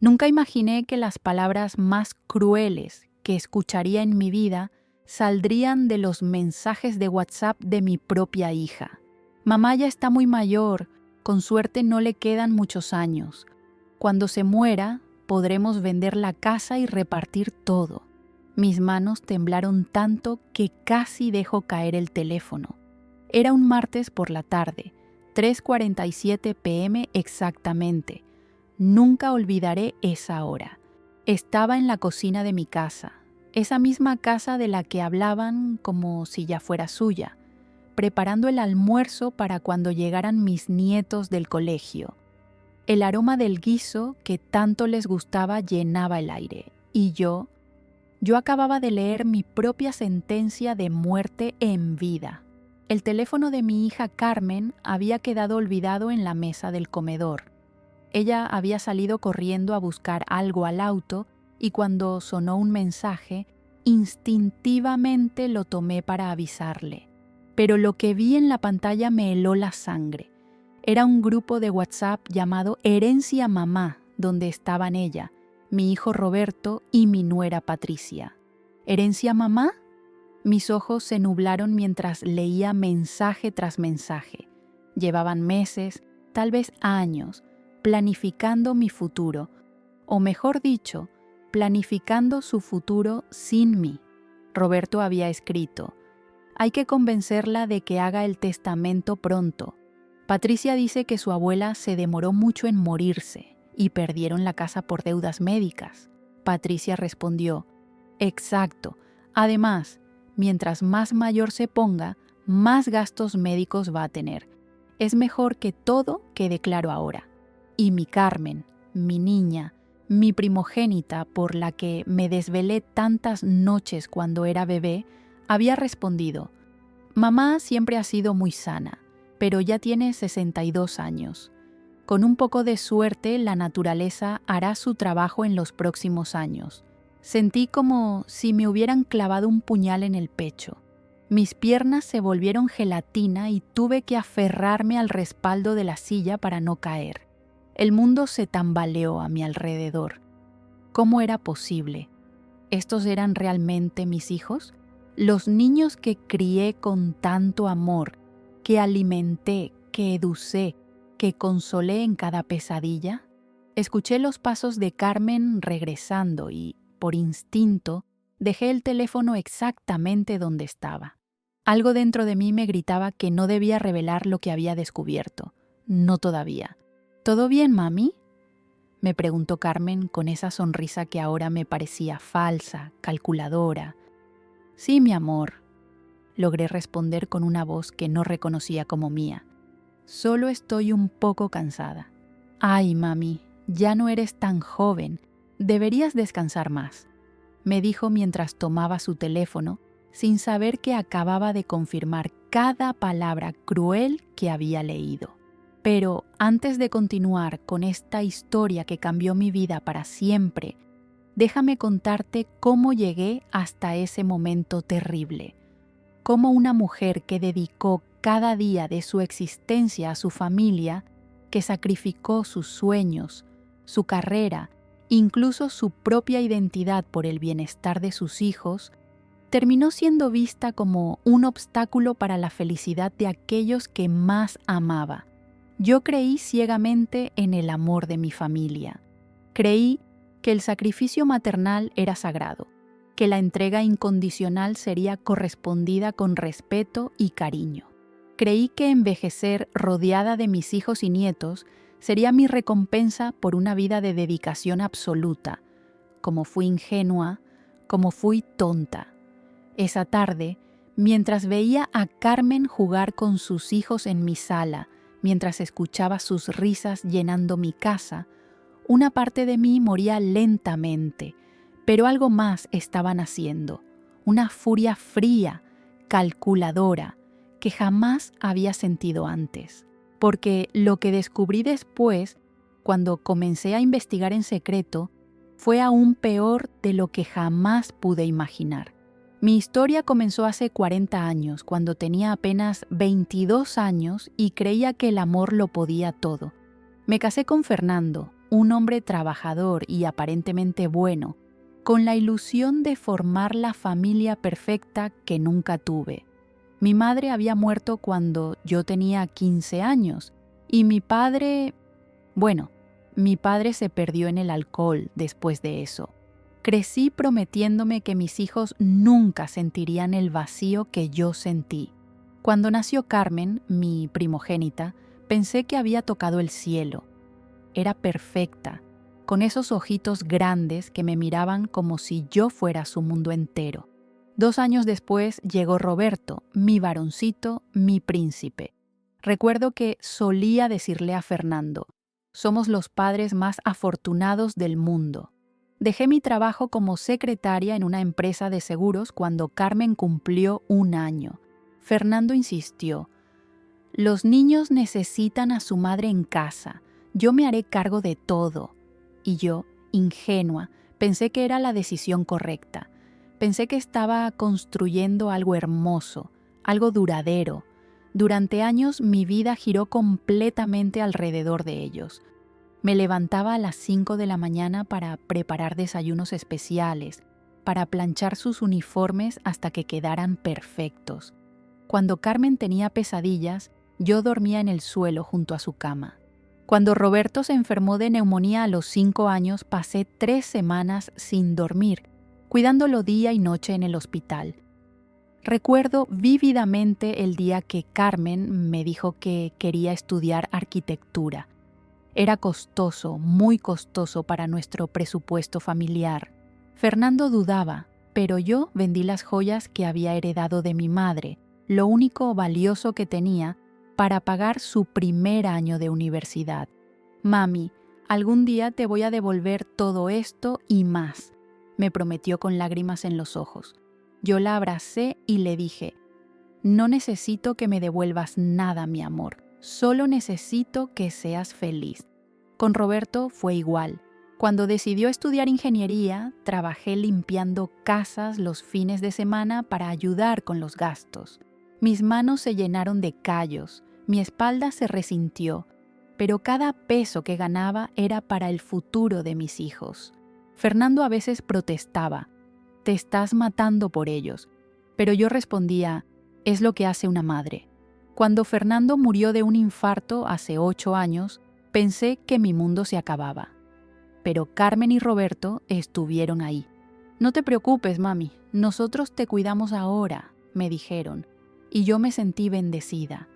Nunca imaginé que las palabras más crueles que escucharía en mi vida saldrían de los mensajes de WhatsApp de mi propia hija. Mamá ya está muy mayor, con suerte no le quedan muchos años. Cuando se muera, podremos vender la casa y repartir todo. Mis manos temblaron tanto que casi dejo caer el teléfono. Era un martes por la tarde, 3:47 p.m. exactamente. Nunca olvidaré esa hora. Estaba en la cocina de mi casa, esa misma casa de la que hablaban como si ya fuera suya, preparando el almuerzo para cuando llegaran mis nietos del colegio. El aroma del guiso que tanto les gustaba llenaba el aire, y yo acababa de leer mi propia sentencia de muerte en vida. El teléfono de mi hija Carmen había quedado olvidado en la mesa del comedor. Ella había salido corriendo a buscar algo al auto y cuando sonó un mensaje, instintivamente lo tomé para avisarle. Pero lo que vi en la pantalla me heló la sangre. Era un grupo de WhatsApp llamado Herencia Mamá, donde estaban ella, mi hijo Roberto y mi nuera Patricia. ¿Herencia Mamá? Mis ojos se nublaron mientras leía mensaje tras mensaje. Llevaban meses, tal vez años, planificando mi futuro, o mejor dicho, planificando su futuro sin mí. Roberto había escrito: hay que convencerla de que haga el testamento pronto. Patricia dice que su abuela se demoró mucho en morirse y perdieron la casa por deudas médicas. Patricia respondió: exacto. Además, mientras más mayor se ponga, más gastos médicos va a tener. Es mejor que todo quede claro ahora. Y mi Carmen, mi niña, mi primogénita por la que me desvelé tantas noches cuando era bebé, había respondido: mamá siempre ha sido muy sana, pero ya tiene 62 años. Con un poco de suerte, la naturaleza hará su trabajo en los próximos años. Sentí como si me hubieran clavado un puñal en el pecho. Mis piernas se volvieron gelatina y tuve que aferrarme al respaldo de la silla para no caer. El mundo se tambaleó a mi alrededor. ¿Cómo era posible? ¿Estos eran realmente mis hijos? Los niños que crié con tanto amor, que alimenté, que educé, que consolé en cada pesadilla. Escuché los pasos de Carmen regresando y, por instinto, dejé el teléfono exactamente donde estaba. Algo dentro de mí me gritaba que no debía revelar lo que había descubierto. No todavía. ¿Todo bien, mami?, me preguntó Carmen con esa sonrisa que ahora me parecía falsa, calculadora. Sí, mi amor, logré responder con una voz que no reconocía como mía. Solo estoy un poco cansada. Ay, mami, ya no eres tan joven. Deberías descansar más, me dijo mientras tomaba su teléfono, sin saber que acababa de confirmar cada palabra cruel que había leído. Pero antes de continuar con esta historia que cambió mi vida para siempre, déjame contarte cómo llegué hasta ese momento terrible. Cómo una mujer que dedicó cada día de su existencia a su familia, que sacrificó sus sueños, su carrera, incluso su propia identidad por el bienestar de sus hijos, terminó siendo vista como un obstáculo para la felicidad de aquellos que más amaba. Yo creí ciegamente en el amor de mi familia. Creí que el sacrificio maternal era sagrado, que la entrega incondicional sería correspondida con respeto y cariño. Creí que envejecer rodeada de mis hijos y nietos sería mi recompensa por una vida de dedicación absoluta. Como fui ingenua, como fui tonta. Esa tarde, mientras veía a Carmen jugar con sus hijos en mi sala, mientras escuchaba sus risas llenando mi casa, una parte de mí moría lentamente, pero algo más estaban haciendo, una furia fría, calculadora, que jamás había sentido antes. Porque lo que descubrí después, cuando comencé a investigar en secreto, fue aún peor de lo que jamás pude imaginar. Mi historia comenzó hace 40 años, cuando tenía apenas 22 años y creía que el amor lo podía todo. Me casé con Fernando, un hombre trabajador y aparentemente bueno, con la ilusión de formar la familia perfecta que nunca tuve. Mi madre había muerto cuando yo tenía 15 años y mi padre se perdió en el alcohol después de eso. Crecí prometiéndome que mis hijos nunca sentirían el vacío que yo sentí. Cuando nació Carmen, mi primogénita, pensé que había tocado el cielo. Era perfecta, con esos ojitos grandes que me miraban como si yo fuera su mundo entero. 2 años después llegó Roberto, mi varoncito, mi príncipe. Recuerdo que solía decirle a Fernando: somos los padres más afortunados del mundo. Dejé mi trabajo como secretaria en una empresa de seguros cuando Carmen cumplió 1 año. Fernando insistió: los niños necesitan a su madre en casa. Yo me haré cargo de todo. Y yo, ingenua, pensé que era la decisión correcta. Pensé que estaba construyendo algo hermoso, algo duradero. Durante años mi vida giró completamente alrededor de ellos. Me levantaba a las 5 de la mañana para preparar desayunos especiales, para planchar sus uniformes hasta que quedaran perfectos. Cuando Carmen tenía pesadillas, yo dormía en el suelo junto a su cama. Cuando Roberto se enfermó de neumonía a los 5 años, pasé 3 semanas sin dormir, cuidándolo día y noche en el hospital. Recuerdo vívidamente el día que Carmen me dijo que quería estudiar arquitectura. Era costoso, muy costoso para nuestro presupuesto familiar. Fernando dudaba, pero yo vendí las joyas que había heredado de mi madre, lo único valioso que tenía, para pagar su primer año de universidad. Mami, algún día te voy a devolver todo esto y más, me prometió con lágrimas en los ojos. Yo la abracé y le dije: no necesito que me devuelvas nada, mi amor, solo necesito que seas feliz. Con Roberto fue igual. Cuando decidió estudiar ingeniería, trabajé limpiando casas los fines de semana para ayudar con los gastos. Mis manos se llenaron de callos, mi espalda se resintió, pero cada peso que ganaba era para el futuro de mis hijos. Fernando a veces protestaba: te estás matando por ellos. Pero yo respondía: es lo que hace una madre. Cuando Fernando murió de un infarto hace 8 años, pensé que mi mundo se acababa. Pero Carmen y Roberto estuvieron ahí. No te preocupes, mami, nosotros te cuidamos ahora, me dijeron, y yo me sentí bendecida.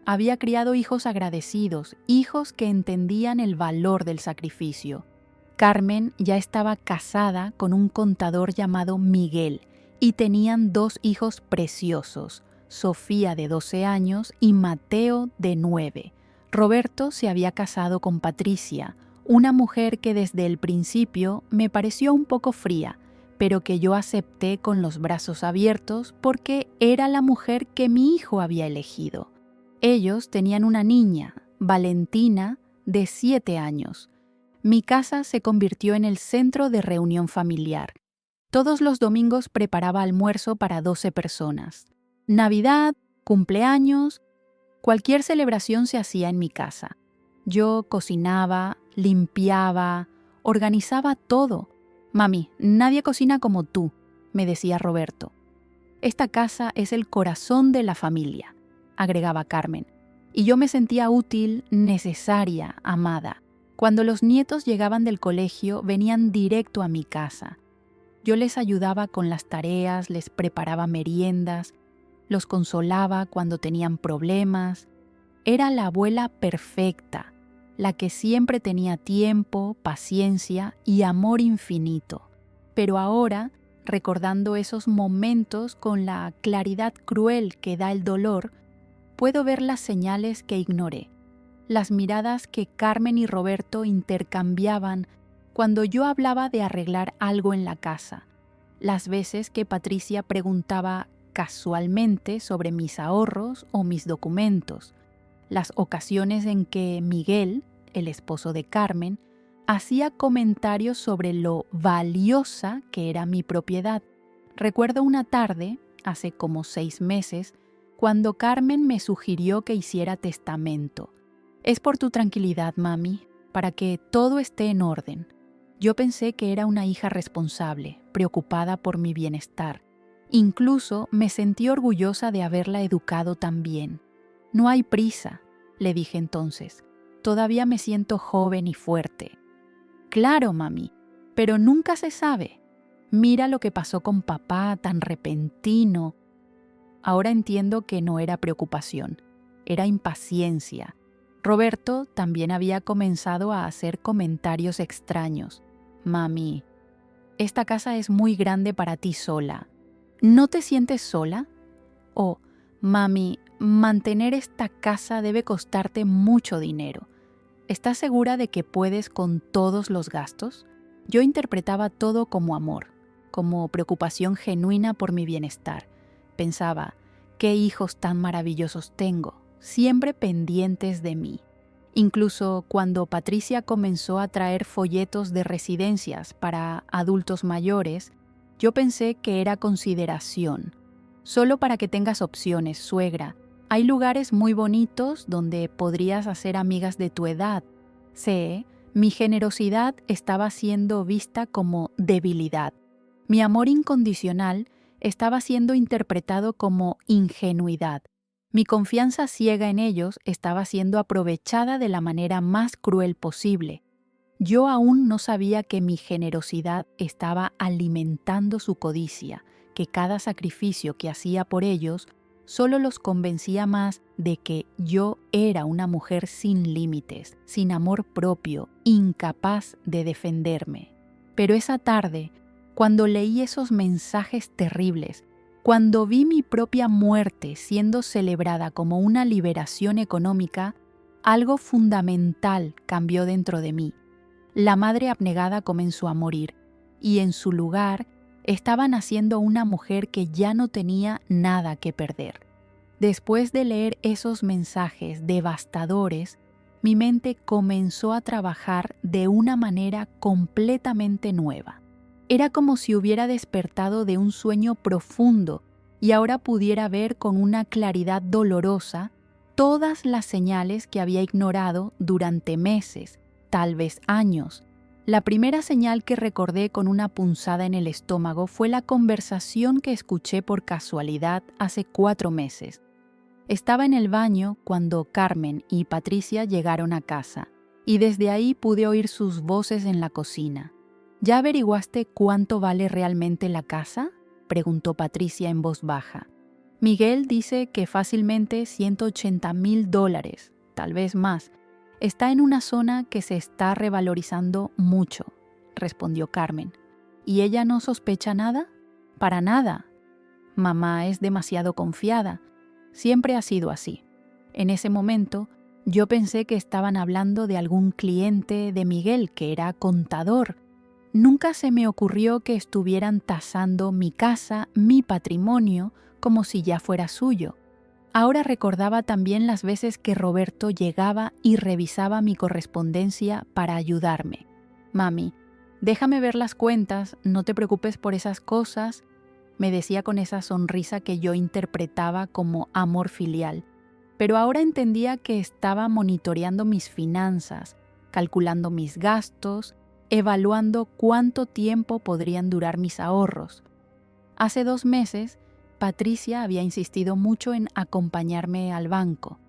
Había criado hijos agradecidos, hijos que entendían el valor del sacrificio. Carmen ya estaba casada con un contador llamado Miguel y tenían 2 hijos preciosos, Sofía de 12 años y Mateo de 9. Roberto se había casado con Patricia, una mujer que desde el principio me pareció un poco fría, pero que yo acepté con los brazos abiertos porque era la mujer que mi hijo había elegido. Ellos tenían una niña, Valentina, de 7 años. Mi casa se convirtió en el centro de reunión familiar. Todos los domingos preparaba almuerzo para 12 personas. Navidad, cumpleaños, cualquier celebración se hacía en mi casa. Yo cocinaba, limpiaba, organizaba todo. Mami, nadie cocina como tú, me decía Roberto. Esta casa es el corazón de la familia, agregaba Carmen, y yo me sentía útil, necesaria, amada. Cuando los nietos llegaban del colegio, venían directo a mi casa. Yo les ayudaba con las tareas, les preparaba meriendas, los consolaba cuando tenían problemas. Era la abuela perfecta, la que siempre tenía tiempo, paciencia y amor infinito. Pero ahora, recordando esos momentos con la claridad cruel que da el dolor, puedo ver las señales que ignoré, las miradas que Carmen y Roberto intercambiaban cuando yo hablaba de arreglar algo en la casa, las veces que Patricia preguntaba casualmente sobre mis ahorros o mis documentos, las ocasiones en que Miguel, el esposo de Carmen, hacía comentarios sobre lo valiosa que era mi propiedad. Recuerdo una tarde, hace como 6 meses, cuando Carmen me sugirió que hiciera testamento. Es por tu tranquilidad, mami, para que todo esté en orden. Yo pensé que era una hija responsable, preocupada por mi bienestar. Incluso me sentí orgullosa de haberla educado tan bien. No hay prisa, le dije entonces. Todavía me siento joven y fuerte. Claro, mami, pero nunca se sabe. Mira lo que pasó con papá, tan repentino. Ahora entiendo que no era preocupación, era impaciencia. Roberto también había comenzado a hacer comentarios extraños. Mami, esta casa es muy grande para ti sola. ¿No te sientes sola? O, mami, mantener esta casa debe costarte mucho dinero. ¿Estás segura de que puedes con todos los gastos? Yo interpretaba todo como amor, como preocupación genuina por mi bienestar. Pensaba, qué hijos tan maravillosos tengo, siempre pendientes de mí. Incluso cuando Patricia comenzó a traer folletos de residencias para adultos mayores, yo pensé que era consideración. Solo para que tengas opciones, suegra. Hay lugares muy bonitos donde podrías hacer amigas de tu edad. Sé, mi generosidad estaba siendo vista como debilidad. Mi amor incondicional estaba siendo interpretado como ingenuidad. Mi confianza ciega en ellos estaba siendo aprovechada de la manera más cruel posible. Yo aún no sabía que mi generosidad estaba alimentando su codicia, que cada sacrificio que hacía por ellos solo los convencía más de que yo era una mujer sin límites, sin amor propio, incapaz de defenderme. Pero esa tarde, cuando leí esos mensajes terribles, cuando vi mi propia muerte siendo celebrada como una liberación económica, algo fundamental cambió dentro de mí. La madre abnegada comenzó a morir, y en su lugar estaba naciendo una mujer que ya no tenía nada que perder. Después de leer esos mensajes devastadores, mi mente comenzó a trabajar de una manera completamente nueva. Era como si hubiera despertado de un sueño profundo y ahora pudiera ver con una claridad dolorosa todas las señales que había ignorado durante meses, tal vez años. La primera señal que recordé con una punzada en el estómago fue la conversación que escuché por casualidad hace 4 meses. Estaba en el baño cuando Carmen y Patricia llegaron a casa, y desde ahí pude oír sus voces en la cocina. ¿Ya averiguaste cuánto vale realmente la casa?, preguntó Patricia en voz baja. Miguel dice que fácilmente $180,000, tal vez más. Está en una zona que se está revalorizando mucho, respondió Carmen. ¿Y ella no sospecha nada? Para nada. Mamá es demasiado confiada. Siempre ha sido así. En ese momento, yo pensé que estaban hablando de algún cliente de Miguel que era contador. Nunca se me ocurrió que estuvieran tasando mi casa, mi patrimonio, como si ya fuera suyo. Ahora recordaba también las veces que Roberto llegaba y revisaba mi correspondencia para ayudarme. Mami, déjame ver las cuentas, no te preocupes por esas cosas, me decía con esa sonrisa que yo interpretaba como amor filial. Pero ahora entendía que estaba monitoreando mis finanzas, calculando mis gastos, evaluando cuánto tiempo podrían durar mis ahorros. Hace 2 meses, Patricia había insistido mucho en acompañarme al banco.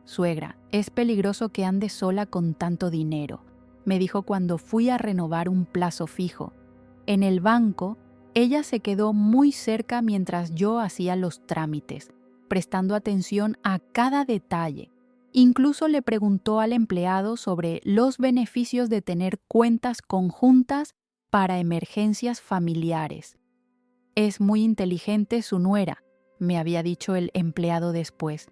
Suegra, es peligroso que andes sola con tanto dinero, me dijo cuando fui a renovar un plazo fijo. En el banco, ella se quedó muy cerca mientras yo hacía los trámites, prestando atención a cada detalle. Incluso le preguntó al empleado sobre los beneficios de tener cuentas conjuntas para emergencias familiares. Es muy inteligente su nuera, me había dicho el empleado después.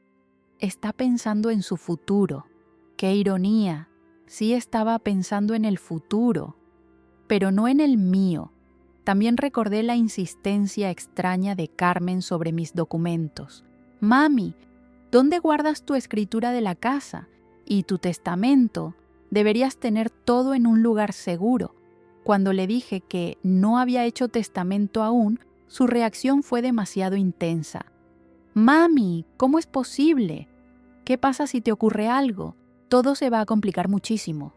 Está pensando en su futuro. ¡Qué ironía! Sí estaba pensando en el futuro, pero no en el mío. También recordé la insistencia extraña de Carmen sobre mis documentos. Mami, ¿dónde guardas tu escritura de la casa? Y tu testamento. Deberías tener todo en un lugar seguro. Cuando le dije que no había hecho testamento aún, su reacción fue demasiado intensa. Mami, ¿cómo es posible? ¿Qué pasa si te ocurre algo? Todo se va a complicar muchísimo.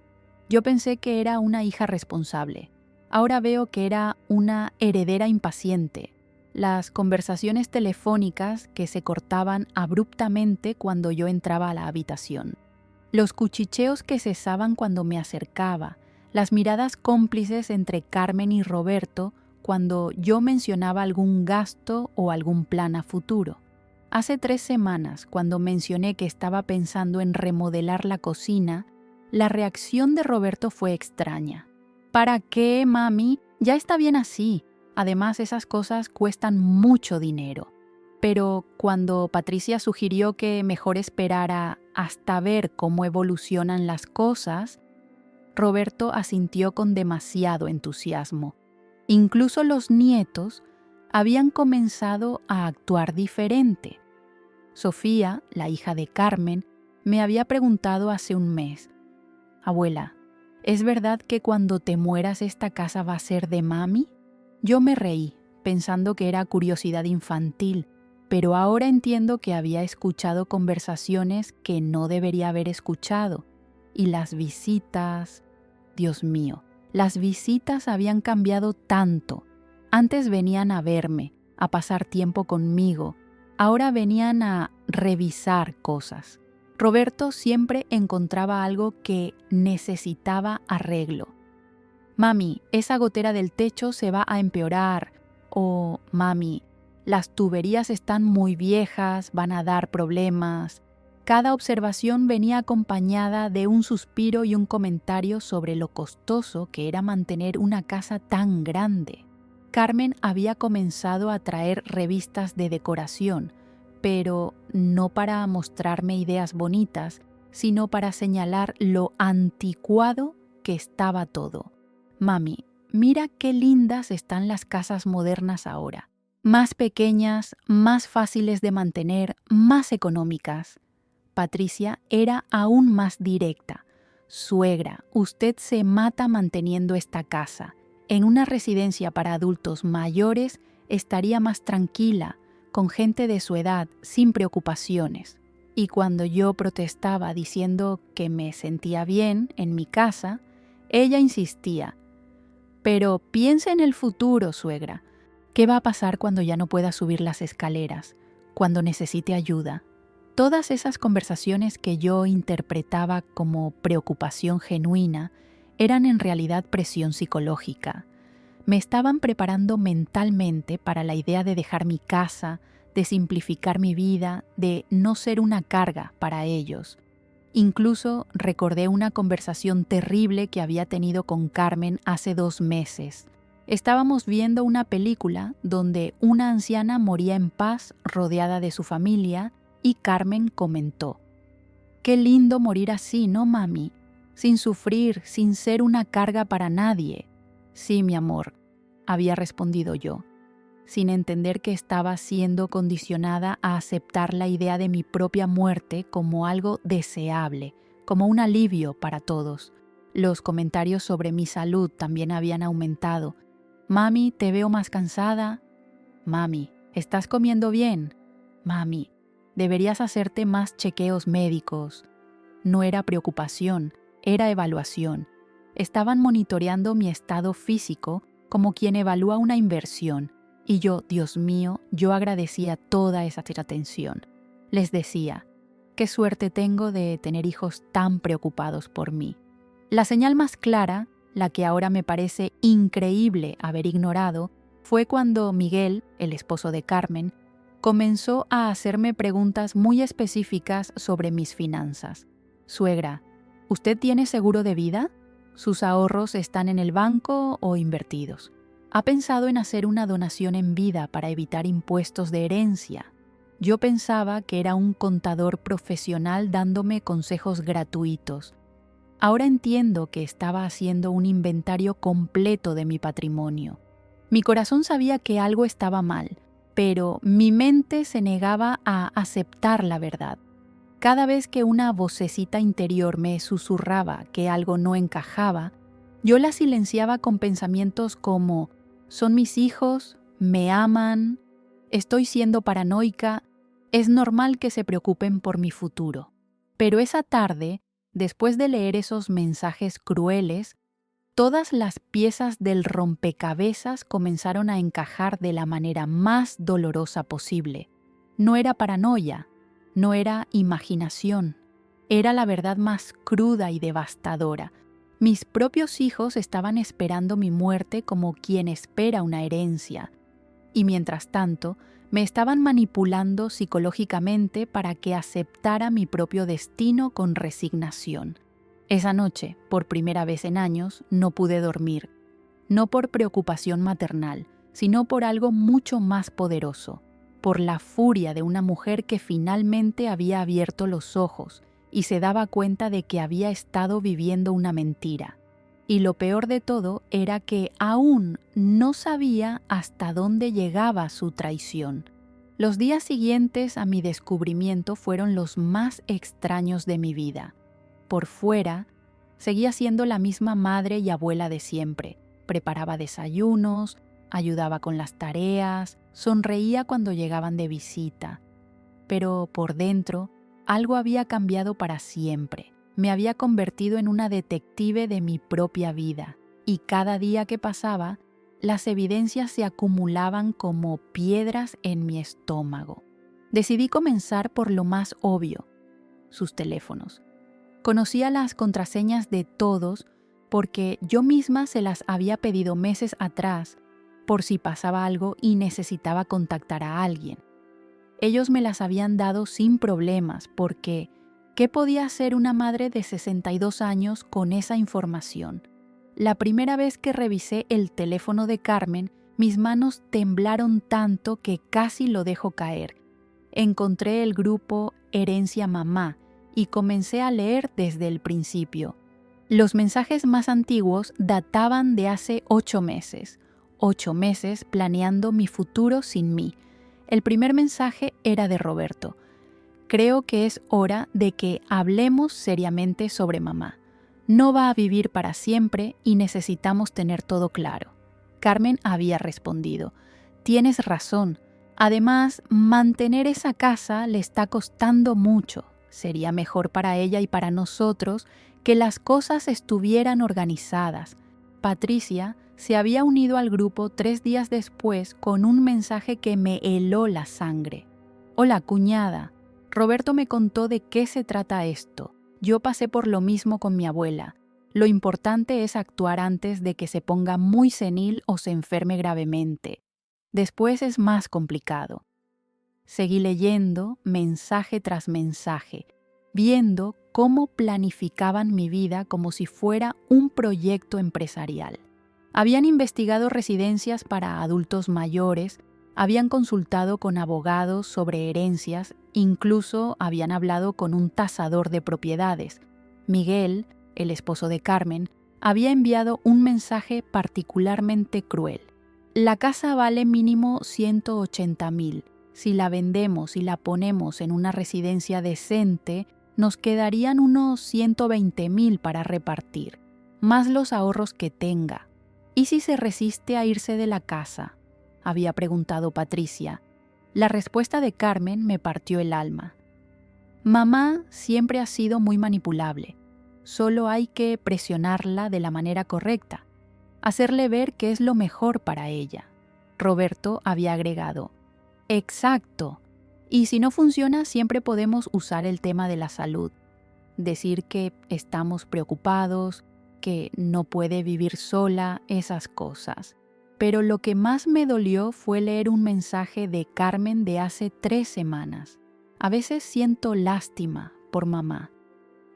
Yo pensé que era una hija responsable. Ahora veo que era una heredera impaciente. Las conversaciones telefónicas que se cortaban abruptamente cuando yo entraba a la habitación. Los cuchicheos que cesaban cuando me acercaba. Las miradas cómplices entre Carmen y Roberto cuando yo mencionaba algún gasto o algún plan a futuro. Hace 3 semanas, cuando mencioné que estaba pensando en remodelar la cocina, la reacción de Roberto fue extraña. ¿Para qué, mami? Ya está bien así. Además, esas cosas cuestan mucho dinero. Pero cuando Patricia sugirió que mejor esperara hasta ver cómo evolucionan las cosas, Roberto asintió con demasiado entusiasmo. Incluso los nietos habían comenzado a actuar diferente. Sofía, la hija de Carmen, me había preguntado hace un mes: «Abuela, ¿es verdad que cuando te mueras esta casa va a ser de mami?». Yo me reí, pensando que era curiosidad infantil, pero ahora entiendo que había escuchado conversaciones que no debería haber escuchado. Y las visitas... Dios mío, las visitas habían cambiado tanto. Antes venían a verme, a pasar tiempo conmigo. Ahora venían a revisar cosas. Roberto siempre encontraba algo que necesitaba arreglo. «Mami, esa gotera del techo se va a empeorar». O «Mami, las tuberías están muy viejas, van a dar problemas». Cada observación venía acompañada de un suspiro y un comentario sobre lo costoso que era mantener una casa tan grande. Carmen había comenzado a traer revistas de decoración, pero no para mostrarme ideas bonitas, sino para señalar lo anticuado que estaba todo. «Mami, mira qué lindas están las casas modernas ahora. Más pequeñas, más fáciles de mantener, más económicas». Patricia era aún más directa. «Suegra, usted se mata manteniendo esta casa. En una residencia para adultos mayores estaría más tranquila, con gente de su edad, sin preocupaciones». Y cuando yo protestaba diciendo que me sentía bien en mi casa, ella insistía: «Pero piense en el futuro, suegra. ¿Qué va a pasar cuando ya no pueda subir las escaleras? Cuando necesite ayuda?». Todas esas conversaciones que yo interpretaba como preocupación genuina eran en realidad presión psicológica. Me estaban preparando mentalmente para la idea de dejar mi casa, de simplificar mi vida, de no ser una carga para ellos. Incluso recordé una conversación terrible que había tenido con Carmen hace 2 meses. Estábamos viendo una película donde una anciana moría en paz rodeada de su familia y Carmen comentó: «Qué lindo morir así, ¿no, mami? Sin sufrir, sin ser una carga para nadie». «Sí, mi amor», había respondido yo, sin entender que estaba siendo condicionada a aceptar la idea de mi propia muerte como algo deseable, como un alivio para todos. Los comentarios sobre mi salud también habían aumentado. «Mami, te veo más cansada». «Mami, ¿estás comiendo bien?». «Mami, deberías hacerte más chequeos médicos». No era preocupación, era evaluación. Estaban monitoreando mi estado físico como quien evalúa una inversión. Y yo, Dios mío, yo agradecía toda esa atención. Les decía: «Qué suerte tengo de tener hijos tan preocupados por mí». La señal más clara, la que ahora me parece increíble haber ignorado, fue cuando Miguel, el esposo de Carmen, comenzó a hacerme preguntas muy específicas sobre mis finanzas. «Suegra, ¿usted tiene seguro de vida? ¿Sus ahorros están en el banco o invertidos? ¿Ha pensado en hacer una donación en vida para evitar impuestos de herencia?». Yo pensaba que era un contador profesional dándome consejos gratuitos. Ahora entiendo que estaba haciendo un inventario completo de mi patrimonio. Mi corazón sabía que algo estaba mal, pero mi mente se negaba a aceptar la verdad. Cada vez que una vocecita interior me susurraba que algo no encajaba, yo la silenciaba con pensamientos como: «Son mis hijos, me aman, estoy siendo paranoica, es normal que se preocupen por mi futuro». Pero esa tarde Después de leer esos mensajes crueles, todas las piezas del rompecabezas comenzaron a encajar de la manera más dolorosa posible. No era paranoia, no era imaginación, era la verdad más cruda y devastadora. Mis propios hijos estaban esperando mi muerte como quien espera una herencia, y mientras tanto me estaban manipulando psicológicamente para que aceptara mi propio destino con resignación. Esa noche, por primera vez en años, no pude dormir, no por preocupación maternal, sino por algo mucho más poderoso, por la furia de una mujer que finalmente había abierto los ojos y se daba cuenta de que había estado viviendo una mentira. Y lo peor de todo era que aún no sabía hasta dónde llegaba su traición. Los días siguientes a mi descubrimiento fueron los más extraños de mi vida. Por fuera, seguía siendo la misma madre y abuela de siempre. Preparaba desayunos, ayudaba con las tareas, sonreía cuando llegaban de visita. Pero por dentro, algo había cambiado para siempre. Me había convertido en una detective de mi propia vida, y cada día que pasaba, las evidencias se acumulaban como piedras en mi estómago. Decidí comenzar por lo más obvio, sus teléfonos. Conocía las contraseñas de todos porque yo misma se las había pedido meses atrás por si pasaba algo y necesitaba contactar a alguien. Ellos me las habían dado sin problemas porque ¿qué podía hacer una madre de 62 años con esa información? La primera vez que revisé el teléfono de Carmen, mis manos temblaron tanto que casi lo dejo caer. Encontré el grupo Herencia Mamá y comencé a leer desde el principio. Los mensajes más antiguos databan de hace 8 meses. 8 meses planeando mi futuro sin mí. El primer mensaje era de Roberto. Creo que es hora de que hablemos seriamente sobre mamá. No va a vivir para siempre y necesitamos tener todo claro. Carmen había respondido. Tienes razón. Además, mantener esa casa le está costando mucho. Sería mejor para ella y para nosotros que las cosas estuvieran organizadas. Patricia se había unido al grupo 3 días después con un mensaje que me heló la sangre. Hola, cuñada. Roberto me contó de qué se trata esto. Yo pasé por lo mismo con mi abuela. Lo importante es actuar antes de que se ponga muy senil o se enferme gravemente. Después es más complicado. Seguí leyendo mensaje tras mensaje, viendo cómo planificaban mi vida como si fuera un proyecto empresarial. Habían investigado residencias para adultos mayores, habían consultado con abogados sobre herencias, incluso habían hablado con un tasador de propiedades. Miguel, el esposo de Carmen, había enviado un mensaje particularmente cruel. La casa vale mínimo 180,000. Si la vendemos y la ponemos en una residencia decente, nos quedarían unos 120,000 para repartir, más los ahorros que tenga. ¿Y si se resiste a irse de la casa?, había preguntado Patricia. La respuesta de Carmen me partió el alma. Mamá siempre ha sido muy manipulable. Solo hay que presionarla de la manera correcta, hacerle ver que es lo mejor para ella. Roberto había agregado, exacto. Y si no funciona, siempre podemos usar el tema de la salud. Decir que estamos preocupados, que no puede vivir sola, esas cosas. Pero lo que más me dolió fue leer un mensaje de Carmen de hace 3 semanas. A veces siento lástima por mamá.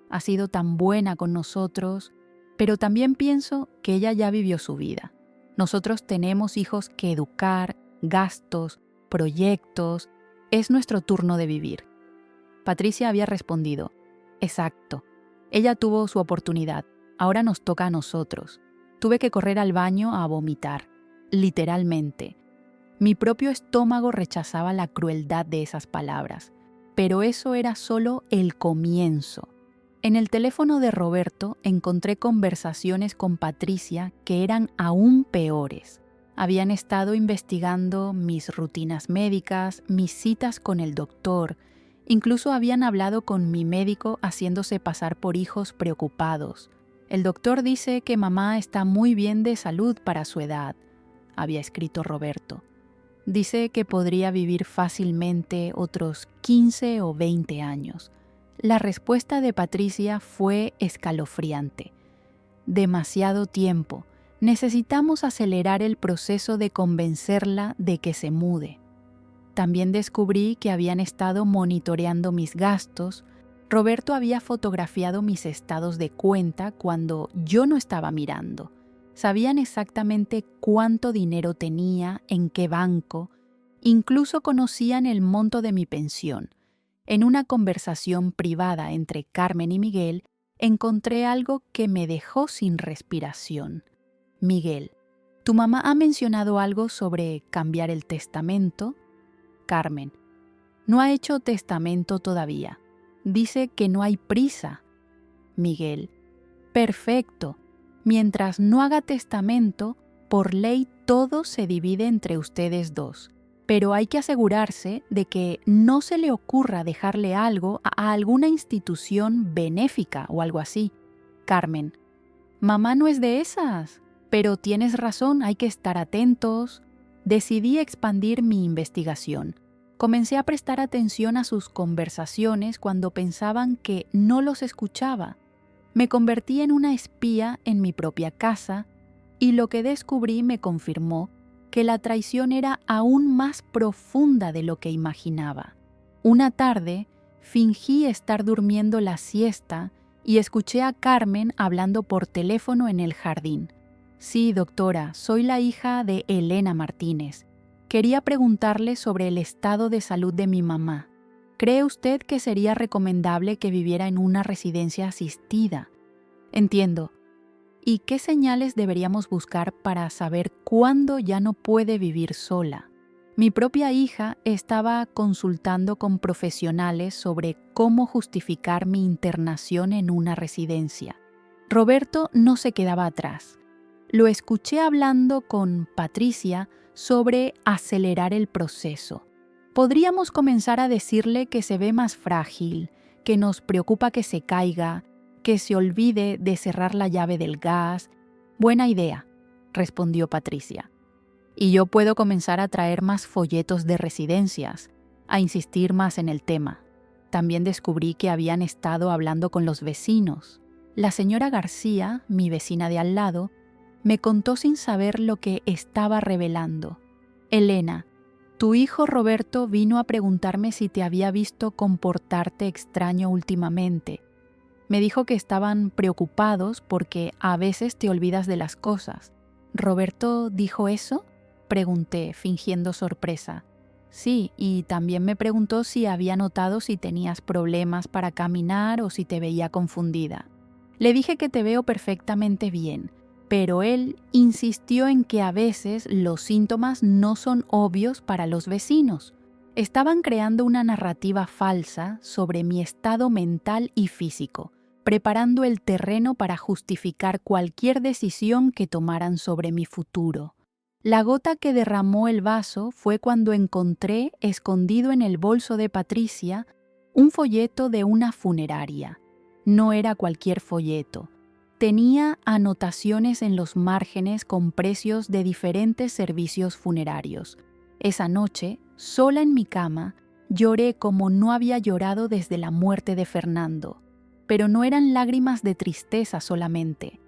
Ha sido tan buena con nosotros, pero también pienso que ella ya vivió su vida. Nosotros tenemos hijos que educar, gastos, proyectos. Es nuestro turno de vivir. Patricia había respondido, exacto. Ella tuvo su oportunidad. Ahora nos toca a nosotros. Tuve que correr al baño a vomitar. Literalmente. Mi propio estómago rechazaba la crueldad de esas palabras, pero eso era solo el comienzo. En el teléfono de Roberto encontré conversaciones con Patricia que eran aún peores. Habían estado investigando mis rutinas médicas, mis citas con el doctor, Incluso habían hablado con mi médico haciéndose pasar por hijos preocupados. El doctor dice que mamá está muy bien de salud para su edad, había escrito Roberto. Dice que podría vivir fácilmente otros 15 o 20 años. La respuesta de Patricia fue escalofriante. Demasiado tiempo. Necesitamos acelerar el proceso de convencerla de que se mude. También descubrí que habían estado monitoreando mis gastos. Roberto había fotografiado mis estados de cuenta cuando yo no estaba mirando. Sabían exactamente cuánto dinero tenía, en qué banco, incluso conocían el monto de mi pensión. En una conversación privada entre Carmen y Miguel, encontré algo que me dejó sin respiración. Miguel: ¿tu mamá ha mencionado algo sobre cambiar el testamento? Carmen: no ha hecho testamento todavía. Dice que no hay prisa. Miguel: perfecto. Mientras no haga testamento, por ley todo se divide entre ustedes dos. Pero hay que asegurarse de que no se le ocurra dejarle algo a alguna institución benéfica o algo así. Carmen: mamá no es de esas. Pero tienes razón, hay que estar atentos. Decidí expandir mi investigación. Comencé a prestar atención a sus conversaciones cuando pensaban que no los escuchaba. Me convertí en una espía en mi propia casa y lo que descubrí me confirmó que la traición era aún más profunda de lo que imaginaba. Una tarde, fingí estar durmiendo la siesta y escuché a Carmen hablando por teléfono en el jardín. Sí, doctora, soy la hija de Elena Martínez. Quería preguntarle sobre el estado de salud de mi mamá. ¿Cree usted que sería recomendable que viviera en una residencia asistida? Entiendo. ¿Y qué señales deberíamos buscar para saber cuándo ya no puede vivir sola? Mi propia hija estaba consultando con profesionales sobre cómo justificar mi internación en una residencia. Roberto no se quedaba atrás. Lo escuché hablando con Patricia sobre acelerar el proceso. Podríamos comenzar a decirle que se ve más frágil, que nos preocupa que se caiga, que se olvide de cerrar la llave del gas. Buena idea, respondió Patricia. Y yo puedo comenzar a traer más folletos de residencias, a insistir más en el tema. También descubrí que habían estado hablando con los vecinos. La señora García, mi vecina de al lado, me contó sin saber lo que estaba revelando. Elena, tu hijo Roberto vino a preguntarme si te había visto comportarte extraño últimamente. Me dijo que estaban preocupados porque a veces te olvidas de las cosas. ¿Roberto dijo eso?, pregunté, fingiendo sorpresa. Sí, y también me preguntó si había notado si tenías problemas para caminar o si te veía confundida. Le dije que te veo perfectamente bien, pero él insistió en que a veces los síntomas no son obvios para los vecinos. Estaban creando una narrativa falsa sobre mi estado mental y físico, preparando el terreno para justificar cualquier decisión que tomaran sobre mi futuro. La gota que derramó el vaso fue cuando encontré, escondido en el bolso de Patricia, un folleto de una funeraria. No era cualquier folleto. Tenía anotaciones en los márgenes con precios de diferentes servicios funerarios. Esa noche, sola en mi cama, lloré como no había llorado desde la muerte de Fernando. Pero no eran lágrimas de tristeza solamente.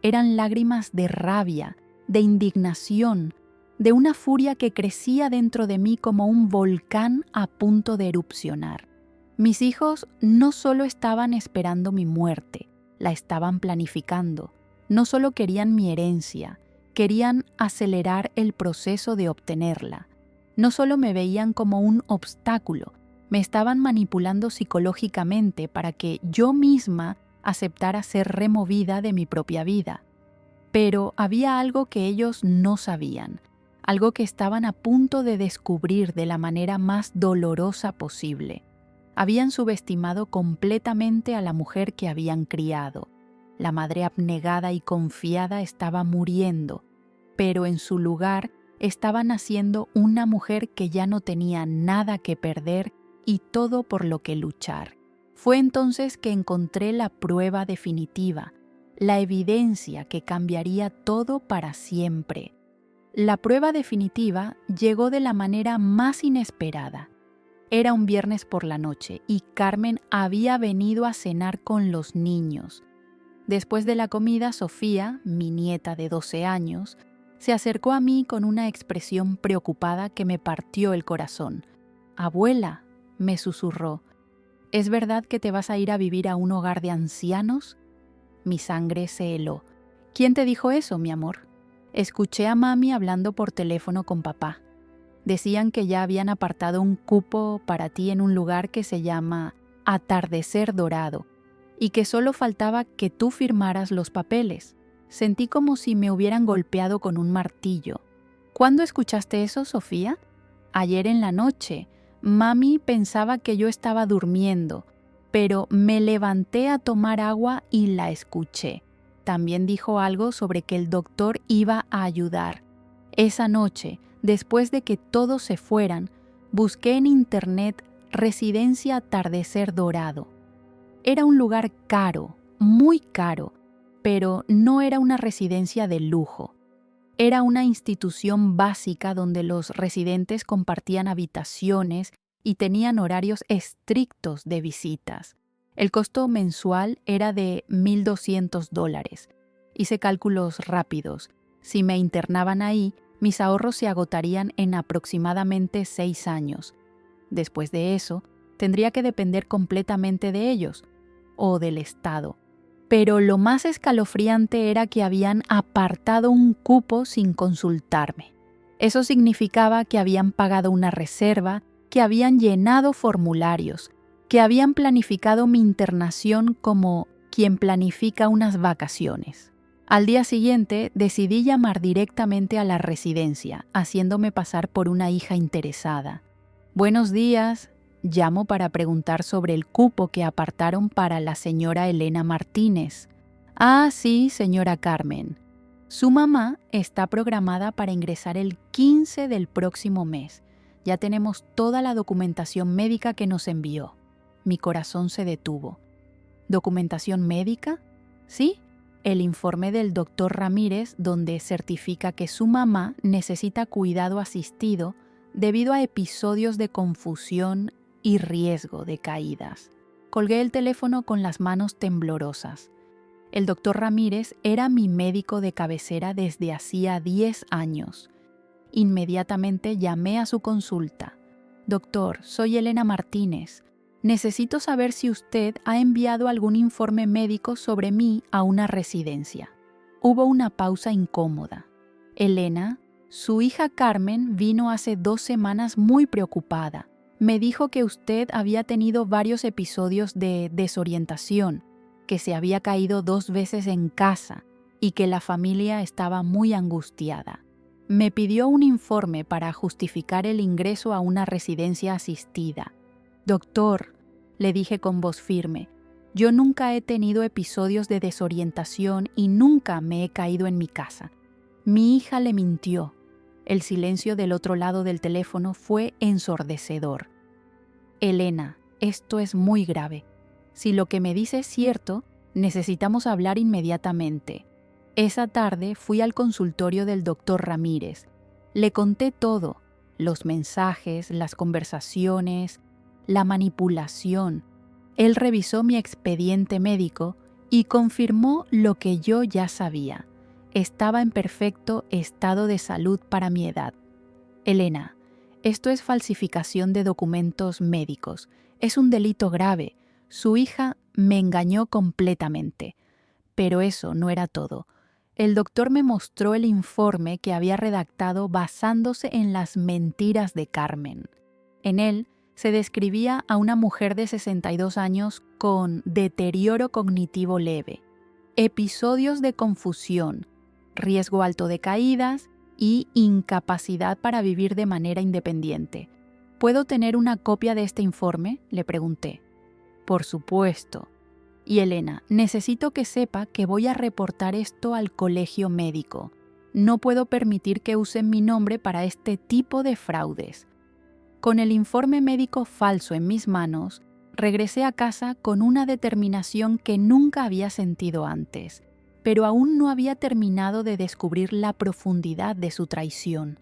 Eran lágrimas de rabia, de indignación, de una furia que crecía dentro de mí como un volcán a punto de erupcionar. Mis hijos no solo estaban esperando mi muerte, la estaban planificando. No solo querían mi herencia, querían acelerar el proceso de obtenerla. No solo me veían como un obstáculo, me estaban manipulando psicológicamente para que yo misma aceptara ser removida de mi propia vida. Pero había algo que ellos no sabían, algo que estaban a punto de descubrir de la manera más dolorosa posible. Habían subestimado completamente a la mujer que habían criado. La madre abnegada y confiada estaba muriendo, pero en su lugar estaba naciendo una mujer que ya no tenía nada que perder y todo por lo que luchar. Fue entonces que encontré la prueba definitiva, la evidencia que cambiaría todo para siempre. La prueba definitiva llegó de la manera más inesperada. Era un viernes por la noche y Carmen había venido a cenar con los niños. Después de la comida, Sofía, mi nieta de 12 años, se acercó a mí con una expresión preocupada que me partió el corazón. «Abuela», me susurró, «¿es verdad que te vas a ir a vivir a un hogar de ancianos?» Mi sangre se heló. «¿Quién te dijo eso, mi amor?» Escuché a mami hablando por teléfono con papá. Decían que ya habían apartado un cupo para ti en un lugar que se llama Atardecer Dorado y que solo faltaba que tú firmaras los papeles. Sentí como si me hubieran golpeado con un martillo. ¿Cuándo escuchaste eso, Sofía? Ayer en la noche. Mami pensaba que yo estaba durmiendo, pero me levanté a tomar agua y la escuché. También dijo algo sobre que el doctor iba a ayudar. Esa noche, después de que todos se fueran, busqué en internet Residencia Atardecer Dorado. Era un lugar caro, muy caro, pero no era una residencia de lujo. Era una institución básica donde los residentes compartían habitaciones y tenían horarios estrictos de visitas. El costo mensual era de $1,200. Hice cálculos rápidos. Si me internaban ahí, mis ahorros se agotarían en aproximadamente 6 años. Después de eso, tendría que depender completamente de ellos o del Estado. Pero lo más escalofriante era que habían apartado un cupo sin consultarme. Eso significaba que habían pagado una reserva, que habían llenado formularios, que habían planificado mi internación como quien planifica unas vacaciones. Al día siguiente decidí llamar directamente a la residencia, haciéndome pasar por una hija interesada. «Buenos días», llamo para preguntar sobre el cupo que apartaron para la señora Elena Martínez. «Ah, sí, señora Carmen. Su mamá está programada para ingresar el 15 del próximo mes. Ya tenemos toda la documentación médica que nos envió». Mi corazón se detuvo. ¿Documentación médica? Sí, el informe del doctor Ramírez donde certifica que su mamá necesita cuidado asistido debido a episodios de confusión y riesgo de caídas. Colgué el teléfono con las manos temblorosas. El doctor Ramírez era mi médico de cabecera desde hacía 10 años. Inmediatamente llamé a su consulta. «Doctor, soy Elena Martínez. Necesito saber si usted ha enviado algún informe médico sobre mí a una residencia». Hubo una pausa incómoda. «Elena, su hija Carmen vino hace 2 semanas muy preocupada. Me dijo que usted había tenido varios episodios de desorientación, que se había caído 2 veces en casa y que la familia estaba muy angustiada. Me pidió un informe para justificar el ingreso a una residencia asistida. Doctor», le dije con voz firme, «yo nunca he tenido episodios de desorientación y nunca me he caído en mi casa. Mi hija le mintió». El silencio del otro lado del teléfono fue ensordecedor. «Elena, esto es muy grave. Si lo que me dice es cierto, necesitamos hablar inmediatamente». Esa tarde fui al consultorio del doctor Ramírez. Le conté todo, los mensajes, las conversaciones, la manipulación. Él revisó mi expediente médico y confirmó lo que yo ya sabía. Estaba en perfecto estado de salud para mi edad. «Elena, esto es falsificación de documentos médicos. Es un delito grave. Su hija me engañó completamente». Pero eso no era todo. El doctor me mostró el informe que había redactado basándose en las mentiras de Carmen. En él se describía a una mujer de 62 años con deterioro cognitivo leve, episodios de confusión, riesgo alto de caídas y incapacidad para vivir de manera independiente. «¿Puedo tener una copia de este informe?», le pregunté. «Por supuesto. Y Elena, necesito que sepa que voy a reportar esto al colegio médico. No puedo permitir que usen mi nombre para este tipo de fraudes». Con el informe médico falso en mis manos, regresé a casa con una determinación que nunca había sentido antes, pero aún no había terminado de descubrir la profundidad de su traición.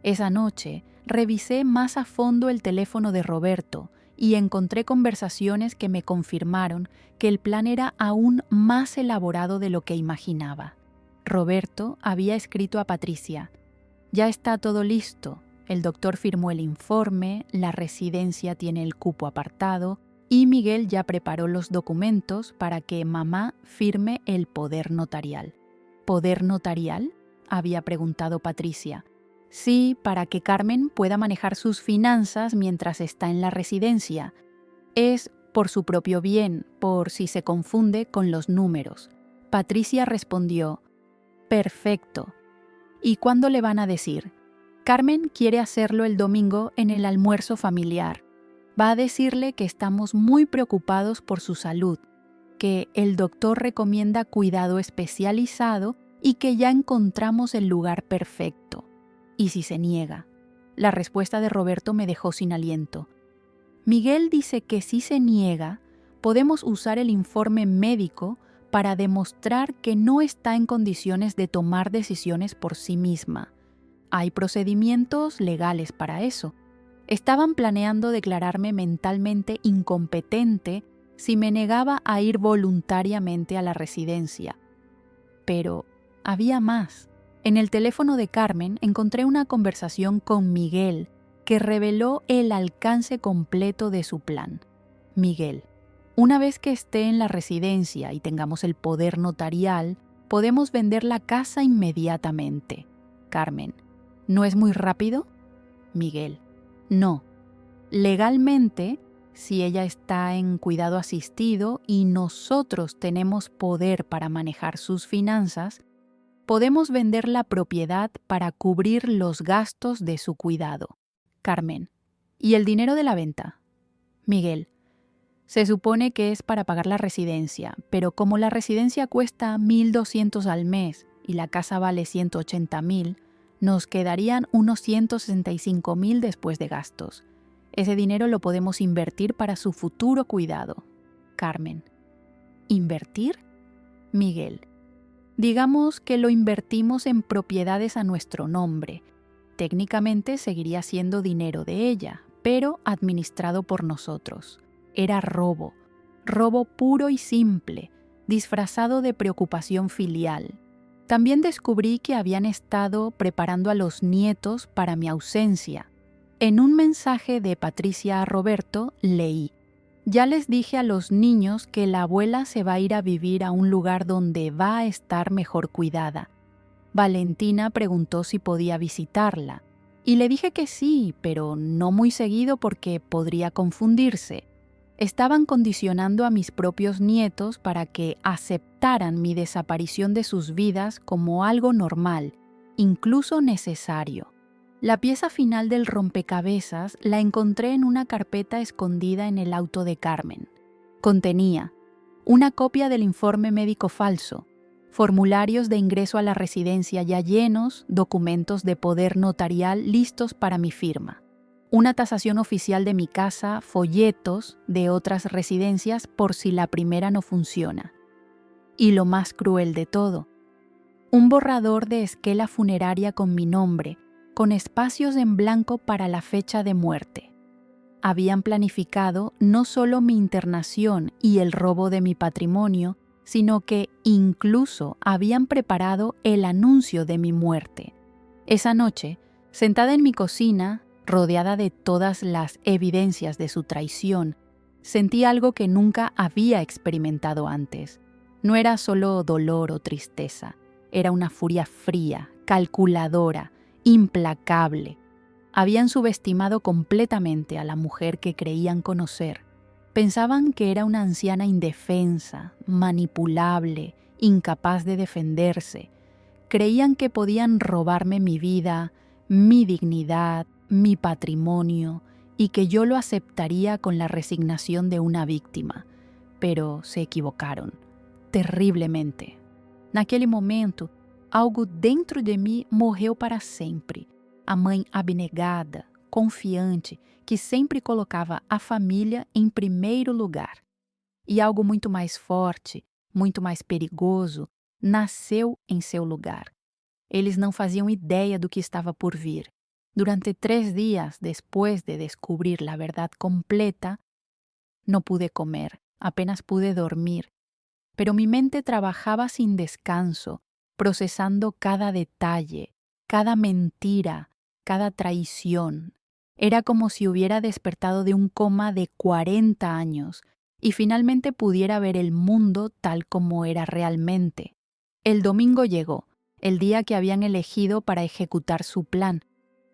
Esa noche, revisé más a fondo el teléfono de Roberto y encontré conversaciones que me confirmaron que el plan era aún más elaborado de lo que imaginaba. Roberto había escrito a Patricia: «Ya está todo listo. El doctor firmó el informe, la residencia tiene el cupo apartado y Miguel ya preparó los documentos para que mamá firme el poder notarial». «¿Poder notarial?», había preguntado Patricia. «Sí, para que Carmen pueda manejar sus finanzas mientras está en la residencia. Es por su propio bien, por si se confunde con los números». Patricia respondió: «Perfecto. ¿Y cuándo le van a decir?» «Carmen quiere hacerlo el domingo en el almuerzo familiar. Va a decirle que estamos muy preocupados por su salud, que el doctor recomienda cuidado especializado y que ya encontramos el lugar perfecto. ¿Y si se niega?». La respuesta de Roberto me dejó sin aliento. «Miguel dice que si se niega, podemos usar el informe médico para demostrar que no está en condiciones de tomar decisiones por sí misma. Hay procedimientos legales para eso. Estaban planeando declararme mentalmente incompetente si me negaba a ir voluntariamente a la residencia. Pero había más. En el teléfono de Carmen encontré una conversación con Miguel que reveló el alcance completo de su plan. Miguel: «Una vez que esté en la residencia y tengamos el poder notarial, podemos vender la casa inmediatamente». Carmen: «¿No es muy rápido?». Miguel: «No. Legalmente, si ella está en cuidado asistido y nosotros tenemos poder para manejar sus finanzas, podemos vender la propiedad para cubrir los gastos de su cuidado». Carmen: «¿Y el dinero de la venta?». Miguel: «Se supone que es para pagar la residencia, pero como la residencia cuesta 1.200 al mes y la casa vale 180.000, nos quedarían unos 165.000 después de gastos. Ese dinero lo podemos invertir para su futuro cuidado». Carmen: «¿Invertir?». Miguel: «Digamos que lo invertimos en propiedades a nuestro nombre. Técnicamente seguiría siendo dinero de ella, pero administrado por nosotros. Era robo puro y simple, disfrazado de preocupación filial. También descubrí que habían estado preparando a los nietos para mi ausencia. En un mensaje de Patricia a Roberto leí: «Ya les dije a los niños que la abuela se va a ir a vivir a un lugar donde va a estar mejor cuidada. Valentina preguntó si podía visitarla, y le dije que sí, pero no muy seguido porque podría confundirse. Estaban condicionando a mis propios nietos para que aceptaran mi desaparición de sus vidas como algo normal, incluso necesario». La pieza final del rompecabezas la encontré en una carpeta escondida en el auto de Carmen. Contenía una copia del informe médico falso, formularios de ingreso a la residencia ya llenos, documentos de poder notarial listos para mi firma, una tasación oficial de mi casa, folletos de otras residencias por si la primera no funciona. Y lo más cruel de todo, un borrador de esquela funeraria con mi nombre, con espacios en blanco para la fecha de muerte. Habían planificado no solo mi internación y el robo de mi patrimonio, sino que incluso habían preparado el anuncio de mi muerte. Esa noche, sentada en mi cocina, rodeada de todas las evidencias de su traición, sentí algo que nunca había experimentado antes. No era solo dolor o tristeza, era una furia fría, calculadora, implacable. Habían subestimado completamente a la mujer que creían conocer. Pensaban que era una anciana indefensa, manipulable, incapaz de defenderse. Creían que podían robarme mi vida, mi dignidad, mi patrimonio, y que yo lo aceptaría con la resignación de una víctima. Pero se equivocaron, terriblemente. Naquele momento, algo dentro de mim morreu para sempre. A mãe abnegada, confiante, que sempre colocava a família em primeiro lugar. E algo muito mais forte, muito mais perigoso, nasceu em seu lugar. Eles não faziam ideia do que estava por vir. Durante 3 dias después de descubrir la verdad completa, no pude comer, apenas pude dormir. Pero mi mente trabajaba sin descanso, procesando cada detalle, cada mentira, cada traición. Era como si hubiera despertado de un coma de 40 años y finalmente pudiera ver el mundo tal como era realmente. El domingo llegó, el día que habían elegido para ejecutar su plan.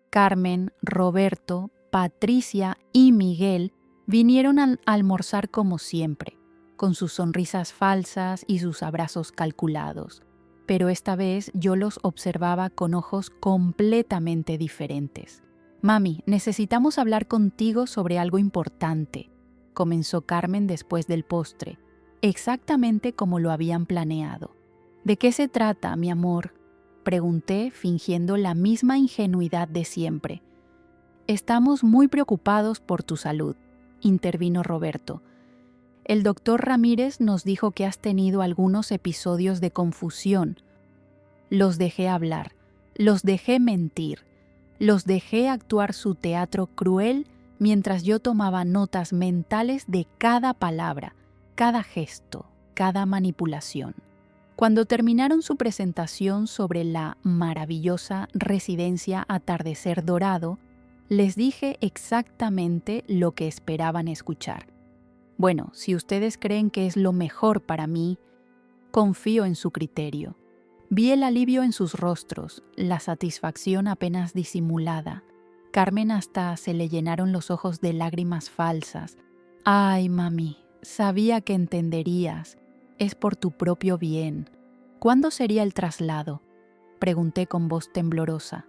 Carmen, Roberto, Patricia y Miguel vinieron a almorzar como siempre, con sus sonrisas falsas y sus abrazos calculados. Pero esta vez yo los observaba con ojos completamente diferentes. «Mami, necesitamos hablar contigo sobre algo importante», comenzó Carmen después del postre, exactamente como lo habían planeado. «¿De qué se trata, mi amor?», pregunté fingiendo la misma ingenuidad de siempre. «Estamos muy preocupados por tu salud», intervino Roberto. «El doctor Ramírez nos dijo que has tenido algunos episodios de confusión. Los dejé hablar, los dejé mentir, los dejé actuar su teatro cruel mientras yo tomaba notas mentales de cada palabra, cada gesto, cada manipulación». Cuando terminaron su presentación sobre la maravillosa residencia Atardecer Dorado, les dije exactamente lo que esperaban escuchar. «Bueno, si ustedes creen que es lo mejor para mí, confío en su criterio». Vi el alivio en sus rostros, la satisfacción apenas disimulada. Carmen hasta se le llenaron los ojos de lágrimas falsas. «Ay, mami, sabía que entenderías. Es por tu propio bien». «¿Cuándo sería el traslado?», pregunté con voz temblorosa.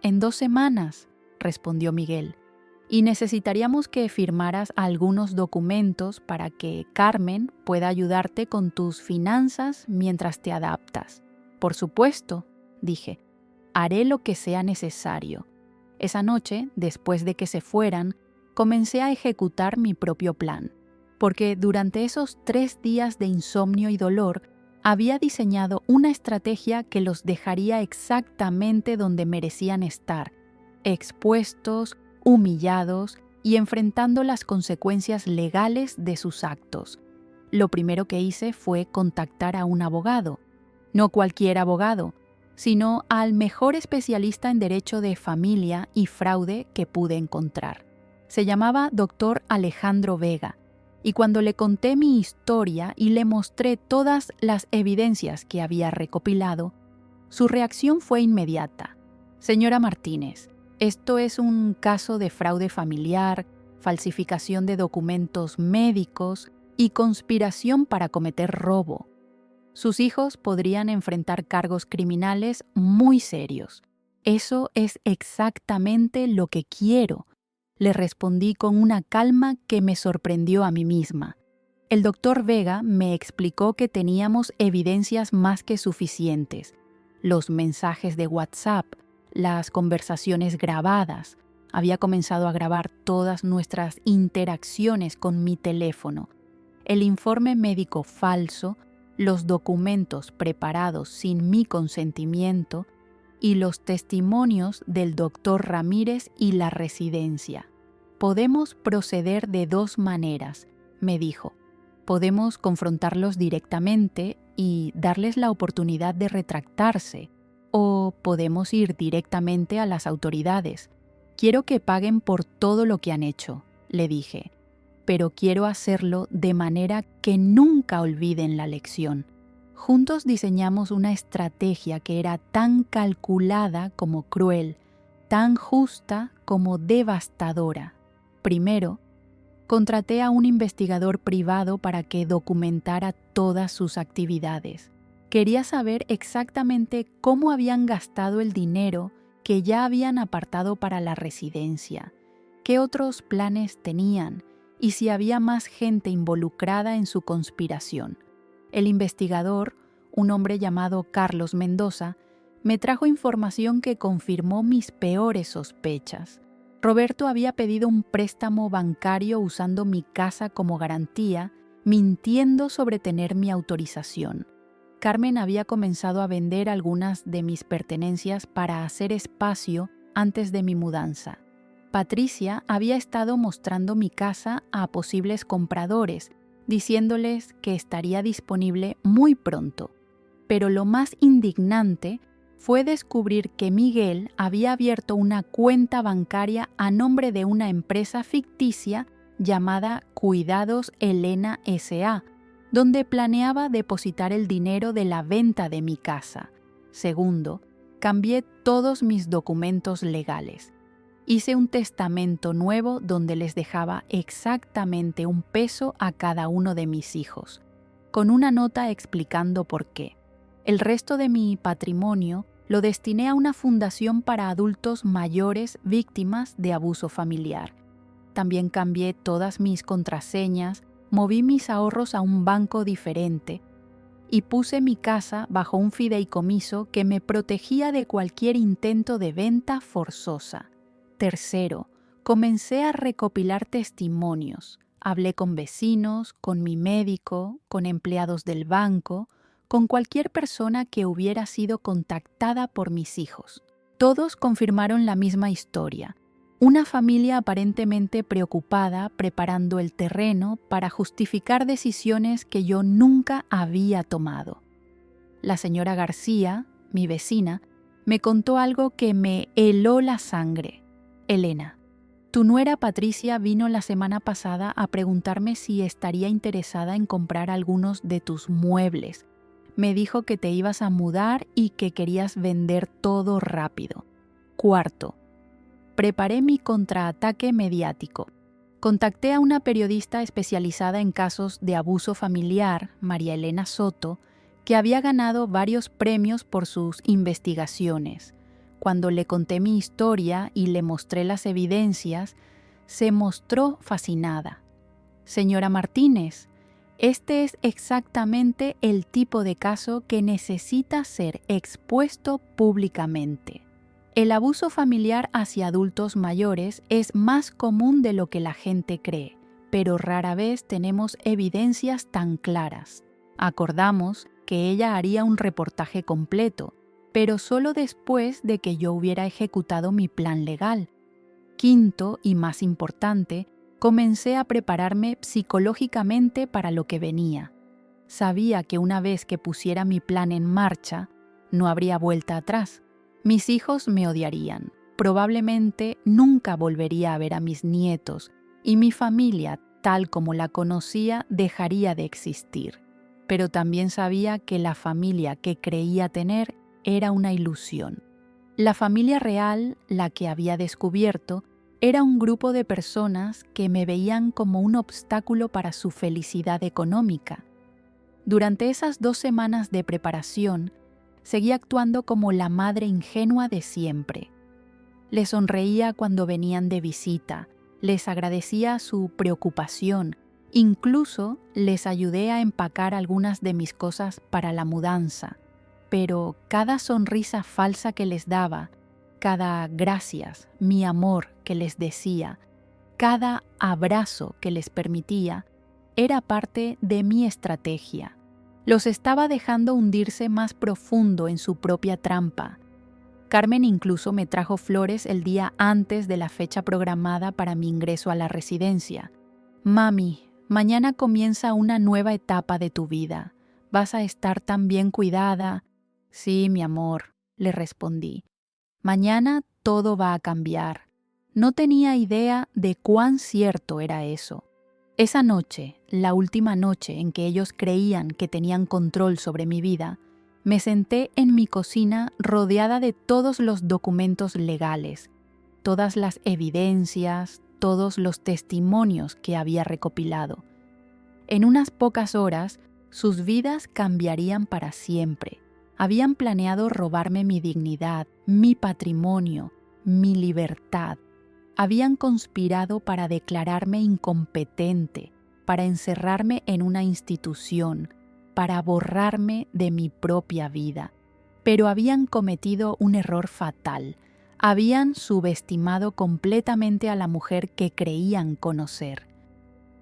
«En 2 semanas», respondió Miguel, «y necesitaríamos que firmaras algunos documentos para que Carmen pueda ayudarte con tus finanzas mientras te adaptas». «Por supuesto», dije, «haré lo que sea necesario». Esa noche, después de que se fueran, comencé a ejecutar mi propio plan, porque durante esos 3 días de insomnio y dolor había diseñado una estrategia que los dejaría exactamente donde merecían estar, expuestos, humillados y enfrentando las consecuencias legales de sus actos. Lo primero que hice fue contactar a un abogado, no cualquier abogado, sino al mejor especialista en derecho de familia y fraude que pude encontrar. Se llamaba Dr. Alejandro Vega, y cuando le conté mi historia y le mostré todas las evidencias que había recopilado, su reacción fue inmediata. «Señora Martínez, esto es un caso de fraude familiar, falsificación de documentos médicos y conspiración para cometer robo. Sus hijos podrían enfrentar cargos criminales muy serios. Eso es exactamente lo que quiero», le respondí con una calma que me sorprendió a mí misma. El doctor Vega me explicó que teníamos evidencias más que suficientes: los mensajes de WhatsApp, las conversaciones grabadas. Había comenzado a grabar todas nuestras interacciones con mi teléfono, el informe médico falso, los documentos preparados sin mi consentimiento y los testimonios del doctor Ramírez y la residencia. «Podemos proceder de 2 maneras», me dijo. «Podemos confrontarlos directamente y darles la oportunidad de retractarse, o podemos ir directamente a las autoridades. Quiero que paguen por todo lo que han hecho», le dije, «pero quiero hacerlo de manera que nunca olviden la lección». Juntos diseñamos una estrategia que era tan calculada como cruel, tan justa como devastadora. Primero, contraté a un investigador privado para que documentara todas sus actividades. Quería saber exactamente cómo habían gastado el dinero que ya habían apartado para la residencia, qué otros planes tenían y si había más gente involucrada en su conspiración. El investigador, un hombre llamado Carlos Mendoza, me trajo información que confirmó mis peores sospechas. Roberto había pedido un préstamo bancario usando mi casa como garantía, mintiendo sobre tener mi autorización. Carmen había comenzado a vender algunas de mis pertenencias para hacer espacio antes de mi mudanza. Patricia había estado mostrando mi casa a posibles compradores, diciéndoles que estaría disponible muy pronto. Pero lo más indignante fue descubrir que Miguel había abierto una cuenta bancaria a nombre de una empresa ficticia llamada Cuidados Elena S.A., donde planeaba depositar el dinero de la venta de mi casa. Segundo, cambié todos mis documentos legales. Hice un testamento nuevo donde les dejaba exactamente $1 a cada uno de mis hijos, con una nota explicando por qué. El resto de mi patrimonio lo destiné a una fundación para adultos mayores víctimas de abuso familiar. También cambié todas mis contraseñas, moví mis ahorros a un banco diferente y puse mi casa bajo un fideicomiso que me protegía de cualquier intento de venta forzosa. Tercero, comencé a recopilar testimonios. Hablé con vecinos, con mi médico, con empleados del banco, con cualquier persona que hubiera sido contactada por mis hijos. Todos confirmaron la misma historia. Una familia aparentemente preocupada preparando el terreno para justificar decisiones que yo nunca había tomado. La señora García, mi vecina, me contó algo que me heló la sangre. Elena, tu nuera Patricia vino la semana pasada a preguntarme si estaría interesada en comprar algunos de tus muebles. Me dijo que te ibas a mudar y que querías vender todo rápido. Cuarto, preparé mi contraataque mediático. Contacté a una periodista especializada en casos de abuso familiar, María Elena Soto, que había ganado varios premios por sus investigaciones. Cuando le conté mi historia y le mostré las evidencias, se mostró fascinada. Señora Martínez, este es exactamente el tipo de caso que necesita ser expuesto públicamente. El abuso familiar hacia adultos mayores es más común de lo que la gente cree, pero rara vez tenemos evidencias tan claras. Acordamos que ella haría un reportaje completo, pero solo después de que yo hubiera ejecutado mi plan legal. Quinto, y más importante, comencé a prepararme psicológicamente para lo que venía. Sabía que una vez que pusiera mi plan en marcha, no habría vuelta atrás. Mis hijos me odiarían. Probablemente nunca volvería a ver a mis nietos y mi familia, tal como la conocía, dejaría de existir. Pero también sabía que la familia que creía tener era una ilusión. La familia real, la que había descubierto, era un grupo de personas que me veían como un obstáculo para su felicidad económica. Durante esas 2 semanas de preparación, seguí actuando como la madre ingenua de siempre. Les sonreía cuando venían de visita, les agradecía su preocupación, incluso les ayudé a empacar algunas de mis cosas para la mudanza. Pero cada sonrisa falsa que les daba, cada gracias, mi amor que les decía, cada abrazo que les permitía, era parte de mi estrategia. Los estaba dejando hundirse más profundo en su propia trampa. Carmen incluso me trajo flores el día antes de la fecha programada para mi ingreso a la residencia. Mami, mañana comienza una nueva etapa de tu vida. Vas a estar tan bien cuidada. Sí, mi amor, le respondí. Mañana todo va a cambiar. No tenía idea de cuán cierto era eso. Esa noche, la última noche en que ellos creían que tenían control sobre mi vida, me senté en mi cocina rodeada de todos los documentos legales, todas las evidencias, todos los testimonios que había recopilado. En unas pocas horas, sus vidas cambiarían para siempre. Habían planeado robarme mi dignidad, mi patrimonio, mi libertad. Habían conspirado para declararme incompetente, para encerrarme en una institución, para borrarme de mi propia vida. Pero habían cometido un error fatal. Habían subestimado completamente a la mujer que creían conocer.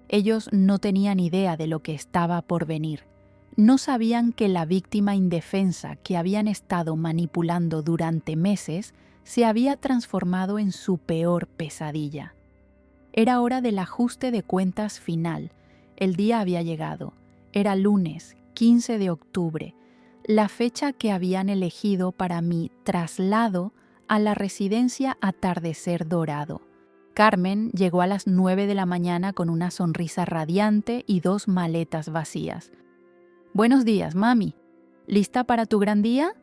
Ellos no tenían idea de lo que estaba por venir. No sabían que la víctima indefensa que habían estado manipulando durante meses se había transformado en su peor pesadilla. Era hora del ajuste de cuentas final. El día había llegado. Era lunes, 15 de octubre, la fecha que habían elegido para mi traslado a la residencia Atardecer Dorado. Carmen llegó a las 9 de la mañana con una sonrisa radiante y 2 maletas vacías. «Buenos días, mami. ¿Lista para tu gran día?»,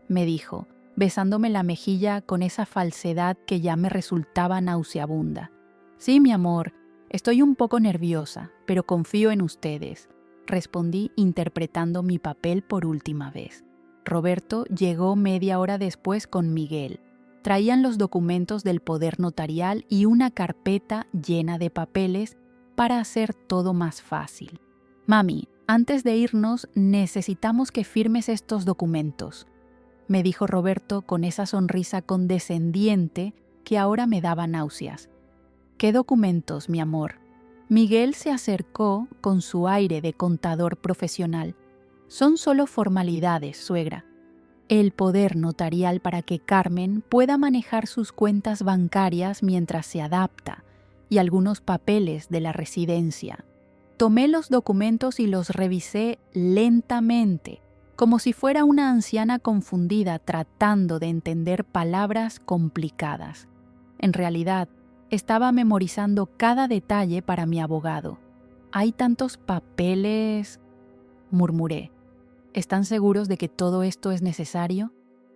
me dijo, besándome la mejilla con esa falsedad que ya me resultaba nauseabunda. «Sí, mi amor, estoy un poco nerviosa, pero confío en ustedes», respondí interpretando mi papel por última vez. Roberto llegó media hora después con Miguel. Traían los documentos del poder notarial y una carpeta llena de papeles para hacer todo más fácil. «Mami, antes de irnos necesitamos que firmes estos documentos», me dijo Roberto con esa sonrisa condescendiente que ahora me daba náuseas. «¿Qué documentos, mi amor?». Miguel se acercó con su aire de contador profesional. «Son solo formalidades, suegra. El poder notarial para que Carmen pueda manejar sus cuentas bancarias mientras se adapta y algunos papeles de la residencia». Tomé los documentos y los revisé lentamente, como si fuera una anciana confundida tratando de entender palabras complicadas. En realidad, estaba memorizando cada detalle para mi abogado. «Hay tantos papeles», murmuré. «¿Están seguros de que todo esto es necesario?».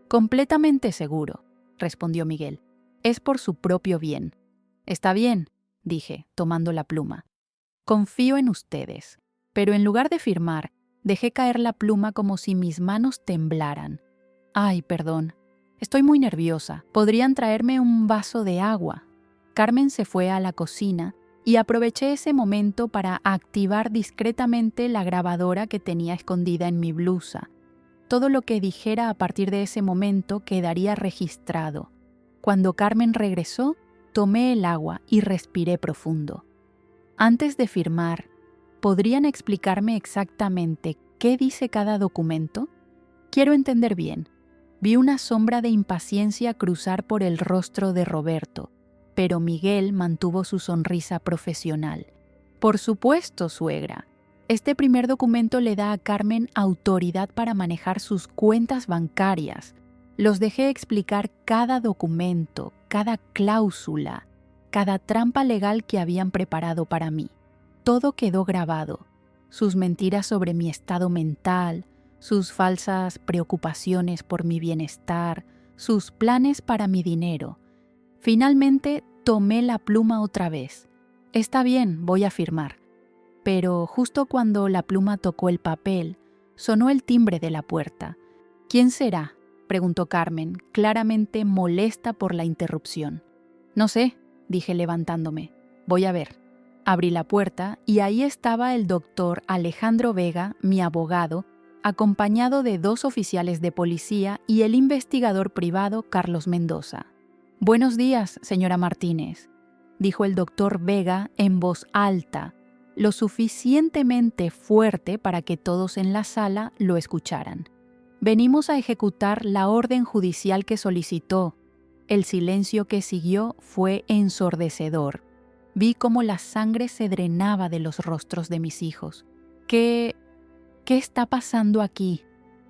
«Completamente seguro», respondió Miguel. «Es por su propio bien». «Está bien», dije, tomando la pluma. «Confío en ustedes». Pero en lugar de firmar, dejé caer la pluma como si mis manos temblaran. «Ay, perdón. Estoy muy nerviosa. ¿Podrían traerme un vaso de agua?». Carmen se fue a la cocina y aproveché ese momento para activar discretamente la grabadora que tenía escondida en mi blusa. Todo lo que dijera a partir de ese momento quedaría registrado. Cuando Carmen regresó, tomé el agua y respiré profundo. «Antes de firmar, ¿podrían explicarme exactamente qué dice cada documento? Quiero entender bien». Vi una sombra de impaciencia cruzar por el rostro de Roberto, pero Miguel mantuvo su sonrisa profesional. «Por supuesto, suegra. Este primer documento le da a Carmen autoridad para manejar sus cuentas bancarias. Los dejé explicar cada documento, cada cláusula, cada trampa legal que habían preparado para mí. Todo quedó grabado. Sus mentiras sobre mi estado mental, sus falsas preocupaciones por mi bienestar, sus planes para mi dinero. Finalmente tomé la pluma otra vez. «Está bien, voy a firmar». Pero justo cuando la pluma tocó el papel, sonó el timbre de la puerta. «¿Quién será?», preguntó Carmen, claramente molesta por la interrupción. «No sé», dije levantándome. «Voy a ver». Abrí la puerta y ahí estaba el doctor Alejandro Vega, mi abogado, acompañado de 2 oficiales de policía y el investigador privado Carlos Mendoza. «Buenos días, señora Martínez», dijo el doctor Vega en voz alta, lo suficientemente fuerte para que todos en la sala lo escucharan. «Venimos a ejecutar la orden judicial que solicitó». El silencio que siguió fue ensordecedor. Vi cómo la sangre se drenaba de los rostros de mis hijos. ¿Qué está pasando aquí?»,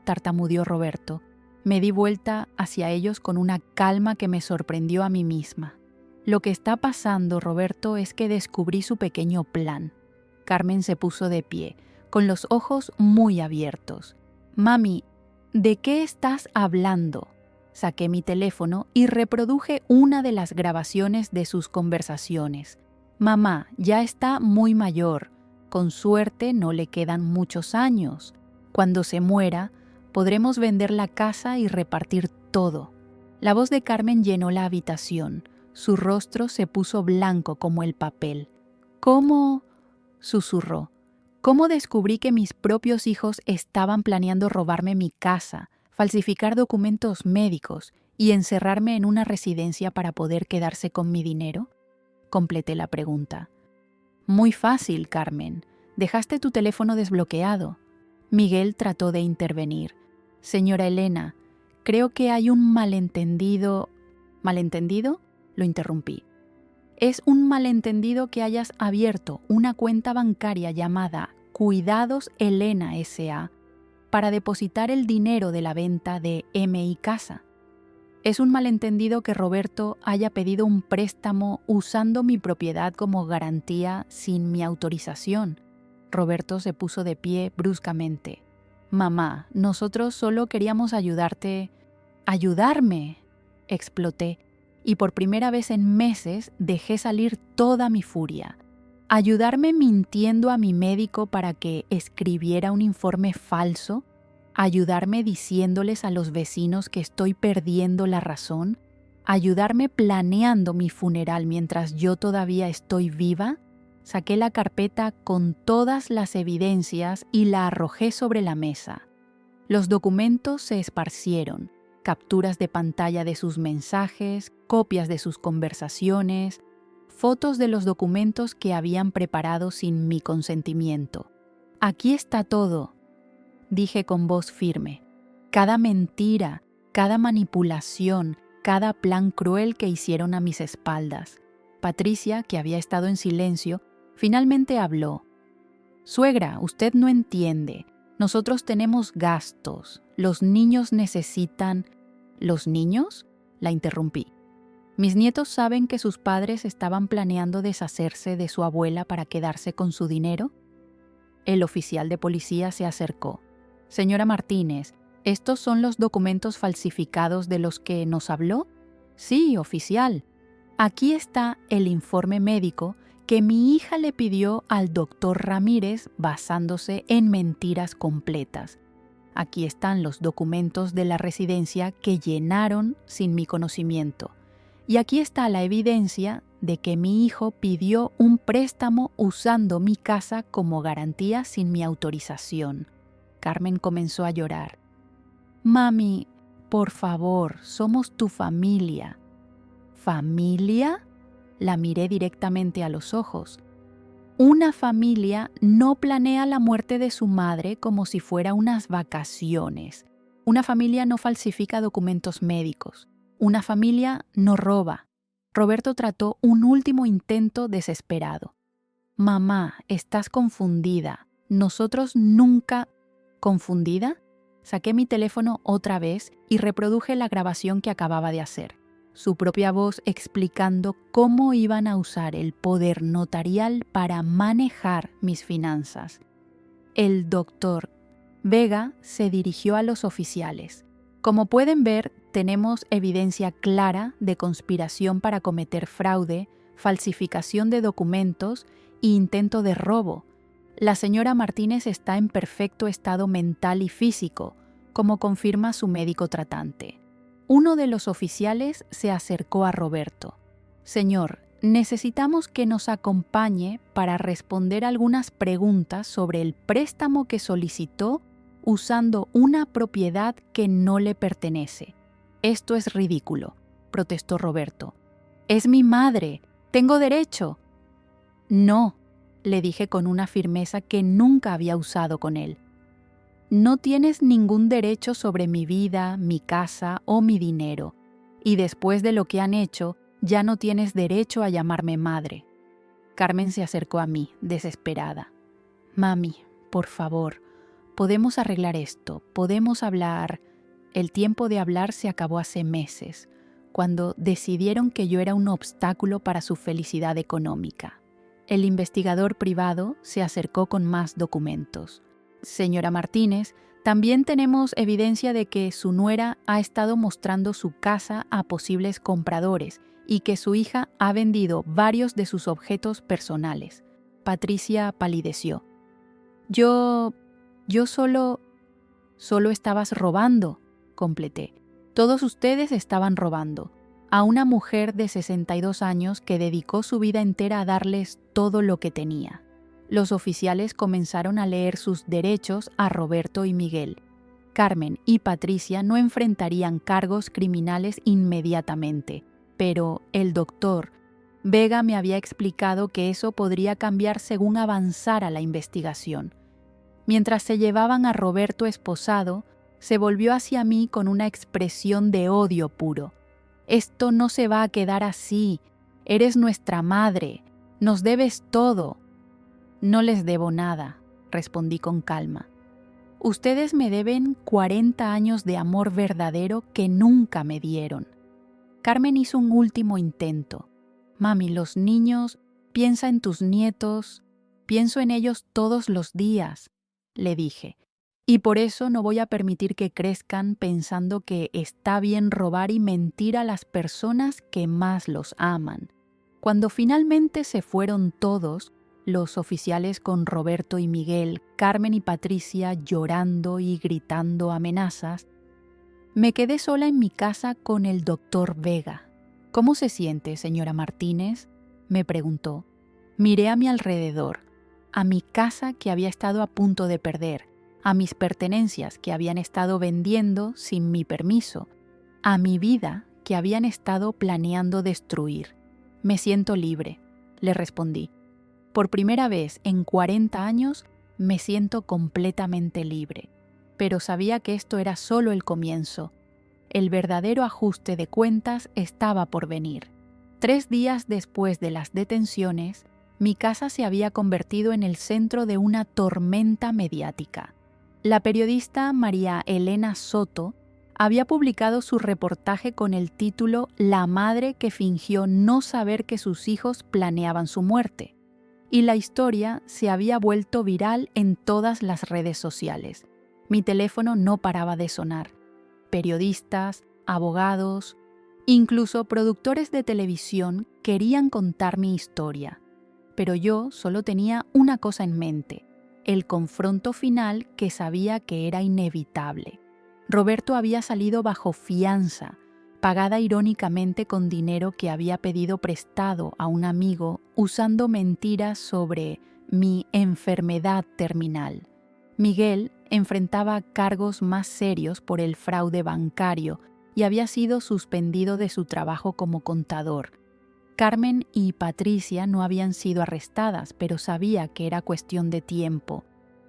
tartamudeó Roberto. Me di vuelta hacia ellos con una calma que me sorprendió a mí misma. «Lo que está pasando, Roberto, es que descubrí su pequeño plan». Carmen se puso de pie, con los ojos muy abiertos. «Mami, ¿de qué estás hablando?». Saqué mi teléfono y reproduje una de las grabaciones de sus conversaciones. «Mamá, ya está muy mayor. Con suerte no le quedan muchos años. Cuando se muera, podremos vender la casa y repartir todo». La voz de Carmen llenó la habitación. Su rostro se puso blanco como el papel. «¿Cómo?», susurró. «¿Cómo descubrí que mis propios hijos estaban planeando robarme mi casa, falsificar documentos médicos ¿Y encerrarme en una residencia para poder quedarse con mi dinero? Completé la pregunta. Muy fácil, Carmen. Dejaste tu teléfono desbloqueado. Miguel trató de intervenir. Señora Elena, creo que hay un malentendido. ¿Malentendido? Lo interrumpí. Es un malentendido que hayas abierto una cuenta bancaria llamada Cuidados Elena S.A. para depositar el dinero de la venta de MI Casa. Es un malentendido que Roberto haya pedido un préstamo usando mi propiedad como garantía sin mi autorización. Roberto se puso de pie bruscamente. Mamá, nosotros solo queríamos ayudarte. ¡Ayudarme!, exploté, y por primera vez en meses dejé salir toda mi furia. ¿Ayudarme mintiendo a mi médico para que escribiera un informe falso? ¿Ayudarme diciéndoles a los vecinos que estoy perdiendo la razón? ¿Ayudarme planeando mi funeral mientras yo todavía estoy viva? Saqué la carpeta con todas las evidencias y la arrojé sobre la mesa. Los documentos se esparcieron, capturas de pantalla de sus mensajes, copias de sus conversaciones, fotos de los documentos que habían preparado sin mi consentimiento. Aquí está todo, dije con voz firme. Cada mentira, cada manipulación, cada plan cruel que hicieron a mis espaldas. Patricia, que había estado en silencio, finalmente habló. Suegra, usted no entiende. Nosotros tenemos gastos. Los niños necesitan... ¿Los niños?, la interrumpí. Mis nietos saben que sus padres estaban planeando deshacerse de su abuela para quedarse con su dinero. El oficial de policía se acercó. Señora Martínez, ¿estos son los documentos falsificados de los que nos habló? Sí, oficial. Aquí está el informe médico que mi hija le pidió al doctor Ramírez basándose en mentiras completas. Aquí están los documentos de la residencia que llenaron sin mi conocimiento. Y aquí está la evidencia de que mi hijo pidió un préstamo usando mi casa como garantía sin mi autorización. Carmen comenzó a llorar. Mami, por favor, somos tu familia. ¿Familia? La miré directamente a los ojos. Una familia no planea la muerte de su madre como si fuera unas vacaciones. Una familia no falsifica documentos médicos. Una familia no roba. Roberto trató un último intento desesperado. Mamá, estás confundida. Nosotros nunca... ¿Confundida? Saqué mi teléfono otra vez y reproduje la grabación que acababa de hacer. Su propia voz explicando cómo iban a usar el poder notarial para manejar mis finanzas. El doctor Vega se dirigió a los oficiales. Como pueden ver, tenemos evidencia clara de conspiración para cometer fraude, falsificación de documentos e intento de robo. La señora Martínez está en perfecto estado mental y físico, como confirma su médico tratante. Uno de los oficiales se acercó a Roberto. Señor, necesitamos que nos acompañe para responder algunas preguntas sobre el préstamo que solicitó usando una propiedad que no le pertenece. Esto es ridículo, protestó Roberto. Es mi madre, tengo derecho. No, le dije con una firmeza que nunca había usado con él. No tienes ningún derecho sobre mi vida, mi casa o mi dinero, y después de lo que han hecho, ya no tienes derecho a llamarme madre. Carmen se acercó a mí, desesperada. Mami, por favor, podemos arreglar esto, podemos hablar. El tiempo de hablar se acabó hace meses, cuando decidieron que yo era un obstáculo para su felicidad económica. El investigador privado se acercó con más documentos. Señora Martínez, también tenemos evidencia de que su nuera ha estado mostrando su casa a posibles compradores y que su hija ha vendido varios de sus objetos personales. Patricia palideció. Yo solo estabas robando, completé. Todos ustedes estaban robando. A una mujer de 62 años que dedicó su vida entera a darles todo lo que tenía. Los oficiales comenzaron a leer sus derechos a Roberto y Miguel. Carmen y Patricia no enfrentarían cargos criminales inmediatamente, pero el doctor Vega me había explicado que eso podría cambiar según avanzara la investigación. Mientras se llevaban a Roberto esposado, se volvió hacia mí con una expresión de odio puro. «Esto no se va a quedar así. Eres nuestra madre. Nos debes todo». «No les debo nada», respondí con calma. «Ustedes me deben 40 años de amor verdadero que nunca me dieron». Carmen hizo un último intento. «Mami, los niños, piensa en tus nietos, pienso en ellos todos los días», le dije. «Y por eso no voy a permitir que crezcan pensando que está bien robar y mentir a las personas que más los aman». Cuando finalmente se fueron todos, los oficiales con Roberto y Miguel, Carmen y Patricia llorando y gritando amenazas, me quedé sola en mi casa con el doctor Vega. «¿Cómo se siente, señora Martínez?», me preguntó. Miré a mi alrededor, a mi casa que había estado a punto de perder, a mis pertenencias que habían estado vendiendo sin mi permiso, a mi vida que habían estado planeando destruir. «Me siento libre», le respondí. «Por primera vez en 40 años me siento completamente libre». Pero sabía que esto era solo el comienzo. El verdadero ajuste de cuentas estaba por venir. 3 días después de las detenciones, mi casa se había convertido en el centro de una tormenta mediática. La periodista María Elena Soto había publicado su reportaje con el título «La madre que fingió no saber que sus hijos planeaban su muerte». Y la historia se había vuelto viral en todas las redes sociales. Mi teléfono no paraba de sonar. Periodistas, abogados, incluso productores de televisión querían contar mi historia. Pero yo solo tenía una cosa en mente: el confronto final que sabía que era inevitable. Roberto había salido bajo fianza, pagada irónicamente con dinero que había pedido prestado a un amigo usando mentiras sobre mi enfermedad terminal. Miguel enfrentaba cargos más serios por el fraude bancario y había sido suspendido de su trabajo como contador. Carmen y Patricia no habían sido arrestadas, pero sabía que era cuestión de tiempo.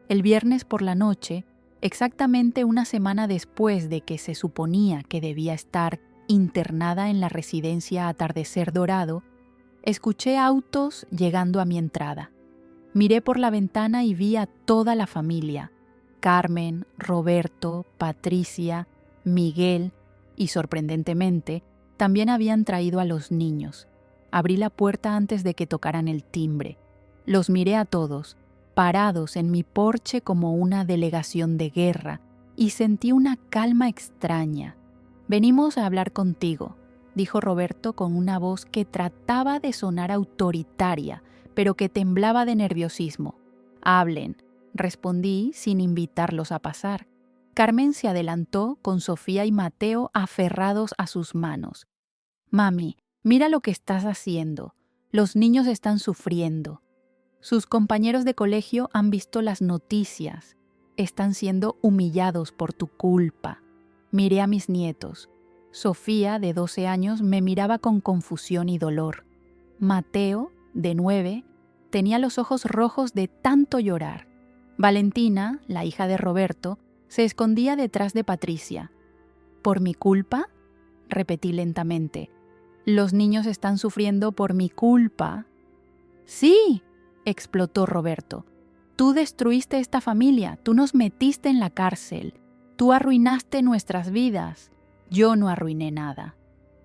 El viernes por la noche, exactamente una semana después de que se suponía que debía estar internada en la residencia Atardecer Dorado, escuché autos llegando a mi entrada. Miré por la ventana y vi a toda la familia: Carmen, Roberto, Patricia, Miguel y, sorprendentemente, también habían traído a los niños. Abrí la puerta antes de que tocaran el timbre. Los miré a todos, parados en mi porche como una delegación de guerra, y sentí una calma extraña. «Venimos a hablar contigo», dijo Roberto con una voz que trataba de sonar autoritaria, pero que temblaba de nerviosismo. «Hablen», respondí sin invitarlos a pasar. Carmen se adelantó con Sofía y Mateo aferrados a sus manos. «Mami, mira lo que estás haciendo. Los niños están sufriendo. Sus compañeros de colegio han visto las noticias. Están siendo humillados por tu culpa». Miré a mis nietos. Sofía, de 12 años, me miraba con confusión y dolor. Mateo, de 9, tenía los ojos rojos de tanto llorar. Valentina, la hija de Roberto, se escondía detrás de Patricia. «¿Por mi culpa?», repetí lentamente. «Los niños están sufriendo por mi culpa». «Sí», explotó Roberto. «Tú destruiste esta familia, tú nos metiste en la cárcel, tú arruinaste nuestras vidas». «Yo no arruiné nada»,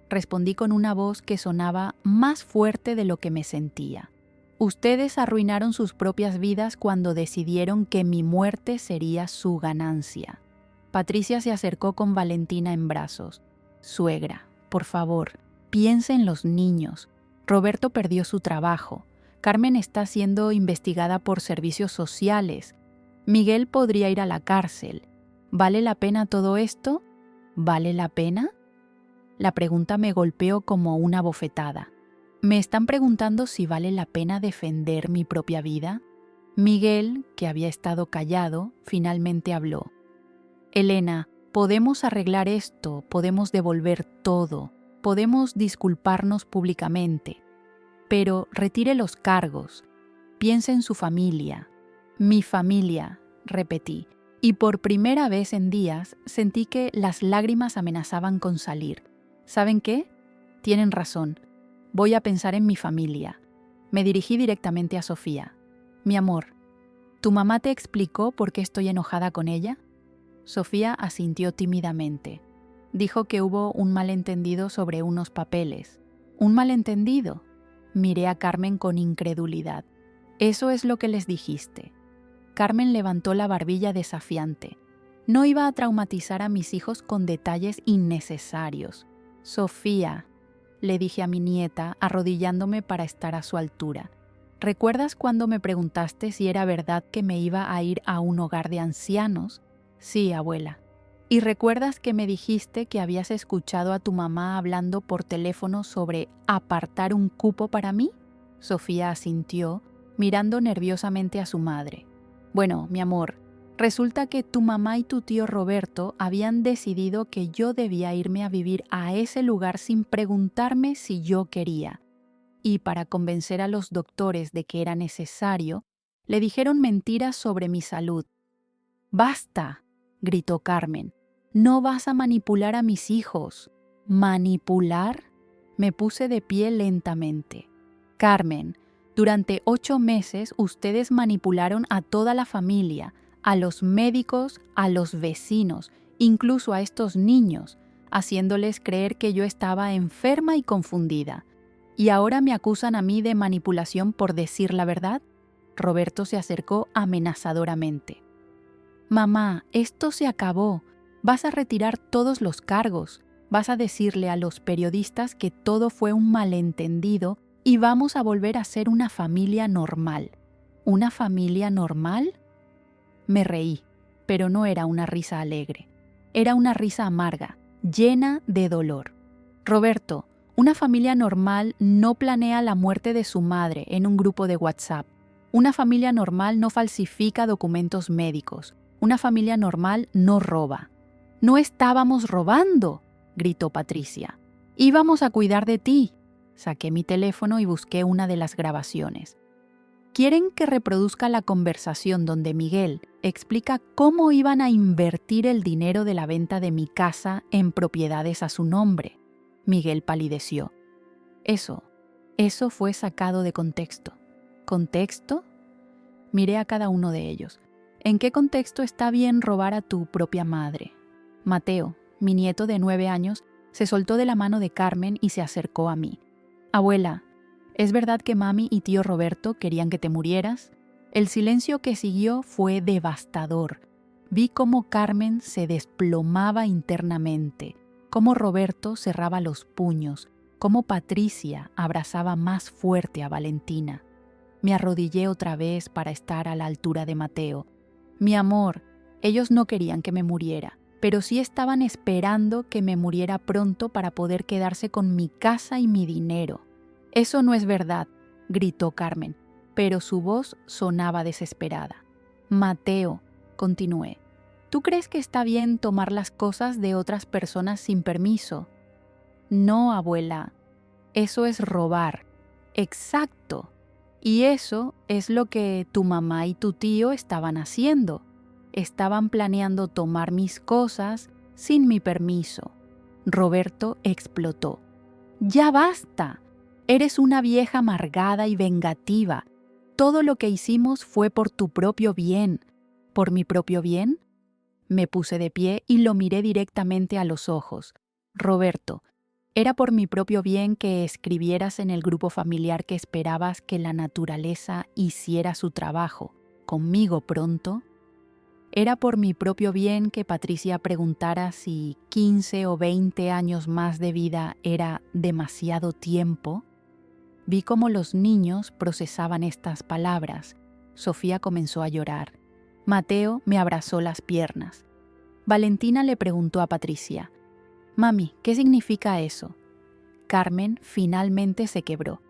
respondí con una voz que sonaba más fuerte de lo que me sentía. «Ustedes arruinaron sus propias vidas cuando decidieron que mi muerte sería su ganancia». Patricia se acercó con Valentina en brazos. «Suegra, por favor, piense en los niños. Roberto perdió su trabajo. Carmen está siendo investigada por servicios sociales. Miguel podría ir a la cárcel. ¿Vale la pena todo esto? ¿Vale la pena?». La pregunta me golpeó como una bofetada. ¿Me están preguntando si vale la pena defender mi propia vida? Miguel, que había estado callado, finalmente habló. Elena, podemos arreglar esto, podemos devolver todo, podemos disculparnos públicamente, pero retire los cargos, piense en su familia. Mi familia, repetí, y por primera vez en días sentí que las lágrimas amenazaban con salir. ¿Saben qué? Tienen razón. Voy a pensar en mi familia. Me dirigí directamente a Sofía. Mi amor, ¿tu mamá te explicó por qué estoy enojada con ella? Sofía asintió tímidamente. Dijo que hubo un malentendido sobre unos papeles. ¿Un malentendido? Miré a Carmen con incredulidad. ¿Eso es lo que les dijiste? Carmen levantó la barbilla desafiante. No iba a traumatizar a mis hijos con detalles innecesarios. Sofía, le dije a mi nieta, arrodillándome para estar a su altura. ¿Recuerdas cuando me preguntaste si era verdad que me iba a ir a un hogar de ancianos? Sí, abuela. ¿Y recuerdas que me dijiste que habías escuchado a tu mamá hablando por teléfono sobre apartar un cupo para mí? Sofía asintió, mirando nerviosamente a su madre. Bueno, mi amor, resulta que tu mamá y tu tío Roberto habían decidido que yo debía irme a vivir a ese lugar sin preguntarme si yo quería. Y para convencer a los doctores de que era necesario, le dijeron mentiras sobre mi salud. ¡Basta!, gritó Carmen. No vas a manipular a mis hijos. ¿Manipular? Me puse de pie lentamente. Carmen, durante 8 meses ustedes manipularon a toda la familia, a los médicos, a los vecinos, incluso a estos niños, haciéndoles creer que yo estaba enferma y confundida. ¿Y ahora me acusan a mí de manipulación por decir la verdad? Roberto se acercó amenazadoramente. Mamá, esto se acabó. Vas a retirar todos los cargos. Vas a decirle a los periodistas que todo fue un malentendido y vamos a volver a ser una familia normal. ¿Una familia normal? Me reí, pero no era una risa alegre. Era una risa amarga, llena de dolor. Roberto, una familia normal no planea la muerte de su madre en un grupo de WhatsApp. Una familia normal no falsifica documentos médicos. Una familia normal no roba. «No estábamos robando», gritó Patricia. «Íbamos a cuidar de ti». Saqué mi teléfono y busqué una de las grabaciones. ¿Quieren que reproduzca la conversación donde Miguel explica cómo iban a invertir el dinero de la venta de mi casa en propiedades a su nombre? Miguel palideció. Eso fue sacado de contexto. ¿Contexto? Miré a cada uno de ellos. ¿En qué contexto está bien robar a tu propia madre? Mateo, mi nieto de 9 años, se soltó de la mano de Carmen y se acercó a mí. Abuela, ¿es verdad que mami y tío Roberto querían que te murieras? El silencio que siguió fue devastador. Vi cómo Carmen se desplomaba internamente, cómo Roberto cerraba los puños, cómo Patricia abrazaba más fuerte a Valentina. Me arrodillé otra vez para estar a la altura de Mateo. Mi amor, ellos no querían que me muriera, pero sí estaban esperando que me muriera pronto para poder quedarse con mi casa y mi dinero. Eso no es verdad, gritó Carmen, pero su voz sonaba desesperada. Mateo, continué, ¿tú crees que está bien tomar las cosas de otras personas sin permiso? No, abuela, eso es robar. Exacto. Y eso es lo que tu mamá y tu tío estaban haciendo. Estaban planeando tomar mis cosas sin mi permiso. Roberto explotó. ¡Ya basta! Eres una vieja amargada y vengativa. Todo lo que hicimos fue por tu propio bien. ¿Por mi propio bien? Me puse de pie y lo miré directamente a los ojos. Roberto, ¿era por mi propio bien que escribieras en el grupo familiar que esperabas que la naturaleza hiciera su trabajo conmigo pronto? ¿Era por mi propio bien que Patricia preguntara si 15 o 20 años más de vida era demasiado tiempo? Vi cómo los niños procesaban estas palabras. Sofía comenzó a llorar. Mateo me abrazó las piernas. Valentina le preguntó a Patricia, «Mami, ¿qué significa eso?» Carmen finalmente se quebró.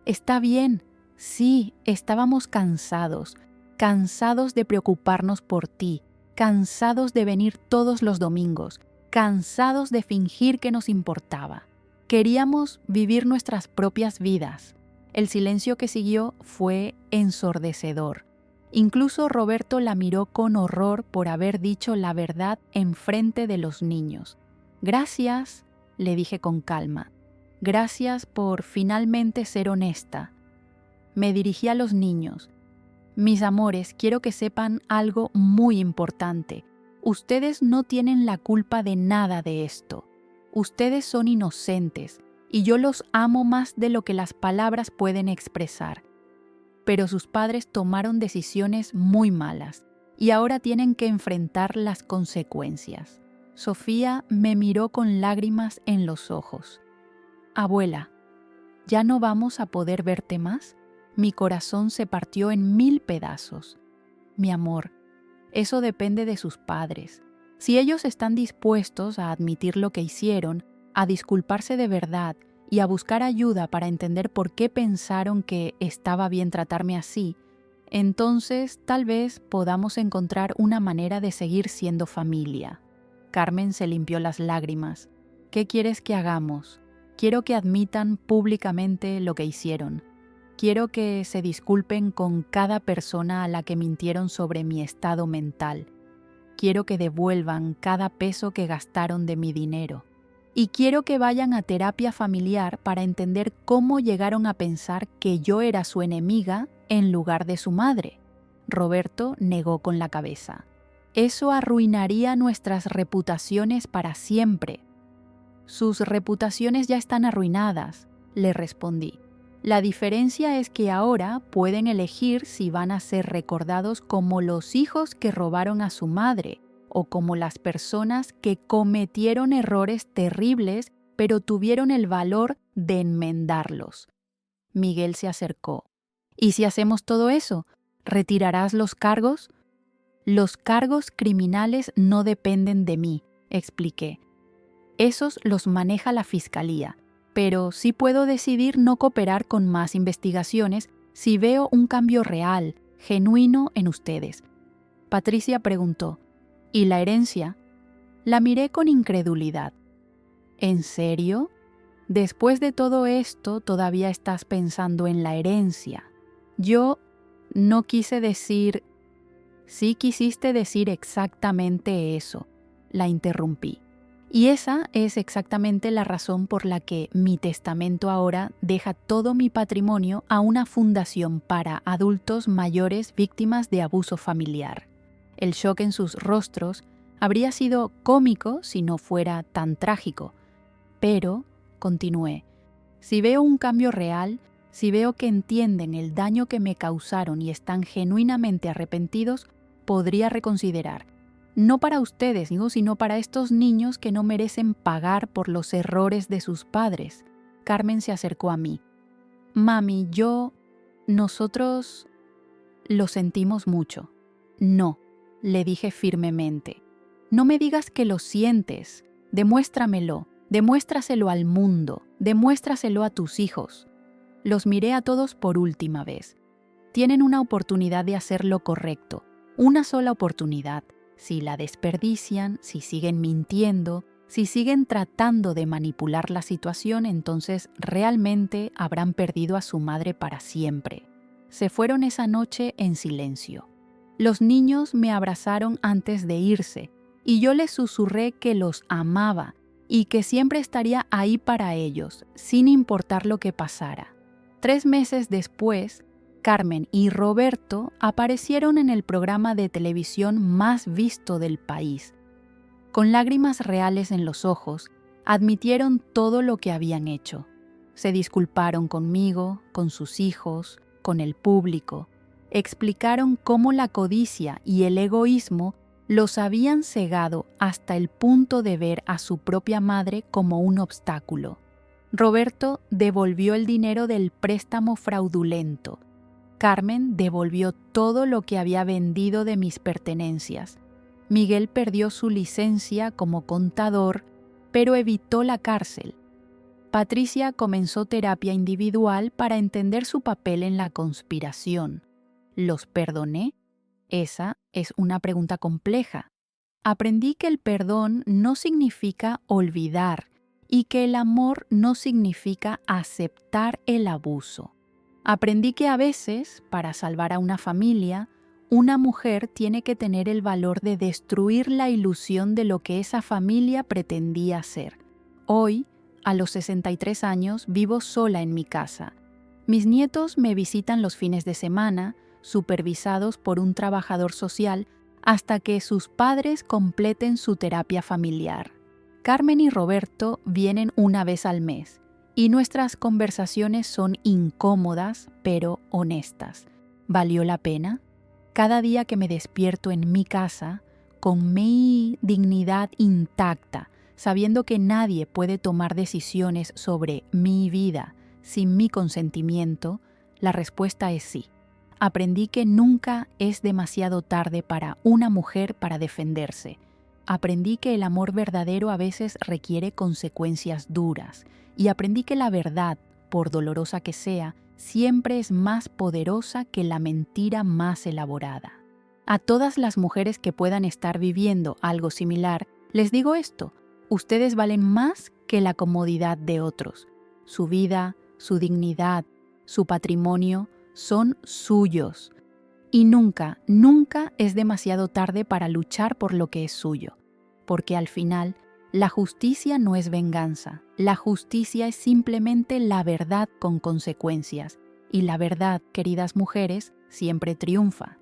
«Está bien. Sí, estábamos cansados de preocuparnos por ti, cansados de venir todos los domingos, cansados de fingir que nos importaba. Queríamos vivir nuestras propias vidas. El silencio que siguió fue ensordecedor. Incluso Roberto la miró con horror por haber dicho la verdad enfrente de los niños. «Gracias», le dije con calma. «Gracias por finalmente ser honesta». Me dirigí a los niños. «Mis amores, quiero que sepan algo muy importante. Ustedes no tienen la culpa de nada de esto. Ustedes son inocentes y yo los amo más de lo que las palabras pueden expresar. Pero sus padres tomaron decisiones muy malas y ahora tienen que enfrentar las consecuencias». Sofía me miró con lágrimas en los ojos. «Abuela, ¿ya no vamos a poder verte más?» Mi corazón se partió en 1000 pedazos. «Mi amor, eso depende de sus padres. Si ellos están dispuestos a admitir lo que hicieron, a disculparse de verdad y a buscar ayuda para entender por qué pensaron que estaba bien tratarme así, entonces tal vez podamos encontrar una manera de seguir siendo familia». Carmen se limpió las lágrimas. «¿Qué quieres que hagamos? Quiero que admitan públicamente lo que hicieron. Quiero que se disculpen con cada persona a la que mintieron sobre mi estado mental. Quiero que devuelvan cada peso que gastaron de mi dinero. Y quiero que vayan a terapia familiar para entender cómo llegaron a pensar que yo era su enemiga en lugar de su madre». Roberto negó con la cabeza. «Eso arruinaría nuestras reputaciones para siempre». «Sus reputaciones ya están arruinadas», le respondí. «La diferencia es que ahora pueden elegir si van a ser recordados como los hijos que robaron a su madre o como las personas que cometieron errores terribles pero tuvieron el valor de enmendarlos». Miguel se acercó. «¿Y si hacemos todo eso? ¿Retirarás los cargos?» «Los cargos criminales no dependen de mí», expliqué. «Esos los maneja la fiscalía, pero sí puedo decidir no cooperar con más investigaciones si veo un cambio real, genuino en ustedes». Patricia preguntó: «¿Y la herencia?». La miré con incredulidad. «¿En serio? Después de todo esto, todavía estás pensando en la herencia». «Yo no quise decir». «Sí quisiste decir exactamente eso», la interrumpí. «Y esa es exactamente la razón por la que mi testamento ahora deja todo mi patrimonio a una fundación para adultos mayores víctimas de abuso familiar». El shock en sus rostros habría sido cómico si no fuera tan trágico. «Pero», continué, «si veo un cambio real, si veo que entienden el daño que me causaron y están genuinamente arrepentidos, podría reconsiderar. No para ustedes, sino para estos niños que no merecen pagar por los errores de sus padres». Carmen se acercó a mí. «Mami, nosotros lo sentimos mucho». «No», le dije firmemente. «No me digas que lo sientes. Demuéstramelo. Demuéstraselo al mundo. Demuéstraselo a tus hijos». Los miré a todos por última vez. Tienen una oportunidad de hacer lo correcto. Una sola oportunidad. Si la desperdician, si siguen mintiendo, si siguen tratando de manipular la situación, entonces realmente habrán perdido a su madre para siempre. Se fueron esa noche en silencio. Los niños me abrazaron antes de irse y yo les susurré que los amaba y que siempre estaría ahí para ellos, sin importar lo que pasara. 3 meses después, Carmen y Roberto aparecieron en el programa de televisión más visto del país. Con lágrimas reales en los ojos, admitieron todo lo que habían hecho. Se disculparon conmigo, con sus hijos, con el público. Explicaron cómo la codicia y el egoísmo los habían cegado hasta el punto de ver a su propia madre como un obstáculo. Roberto devolvió el dinero del préstamo fraudulento. Carmen devolvió todo lo que había vendido de mis pertenencias. Miguel perdió su licencia como contador, pero evitó la cárcel. Patricia comenzó terapia individual para entender su papel en la conspiración. ¿Los perdoné? Esa es una pregunta compleja. Aprendí que el perdón no significa olvidar y que el amor no significa aceptar el abuso. Aprendí que a veces, para salvar a una familia, una mujer tiene que tener el valor de destruir la ilusión de lo que esa familia pretendía ser. Hoy, a los 63 años, vivo sola en mi casa. Mis nietos me visitan los fines de semana, supervisados por un trabajador social, hasta que sus padres completen su terapia familiar. Carmen y Roberto vienen una vez al mes, y nuestras conversaciones son incómodas, pero honestas. ¿Valió la pena? Cada día que me despierto en mi casa, con mi dignidad intacta, sabiendo que nadie puede tomar decisiones sobre mi vida sin mi consentimiento, la respuesta es sí. Aprendí que nunca es demasiado tarde para una mujer para defenderse. Aprendí que el amor verdadero a veces requiere consecuencias duras. Y aprendí que la verdad, por dolorosa que sea, siempre es más poderosa que la mentira más elaborada. A todas las mujeres que puedan estar viviendo algo similar, les digo esto: ustedes valen más que la comodidad de otros. Su vida, su dignidad, su patrimonio son suyos. Y nunca, nunca es demasiado tarde para luchar por lo que es suyo. Porque al final, la justicia no es venganza. La justicia es simplemente la verdad con consecuencias. Y la verdad, queridas mujeres, siempre triunfa.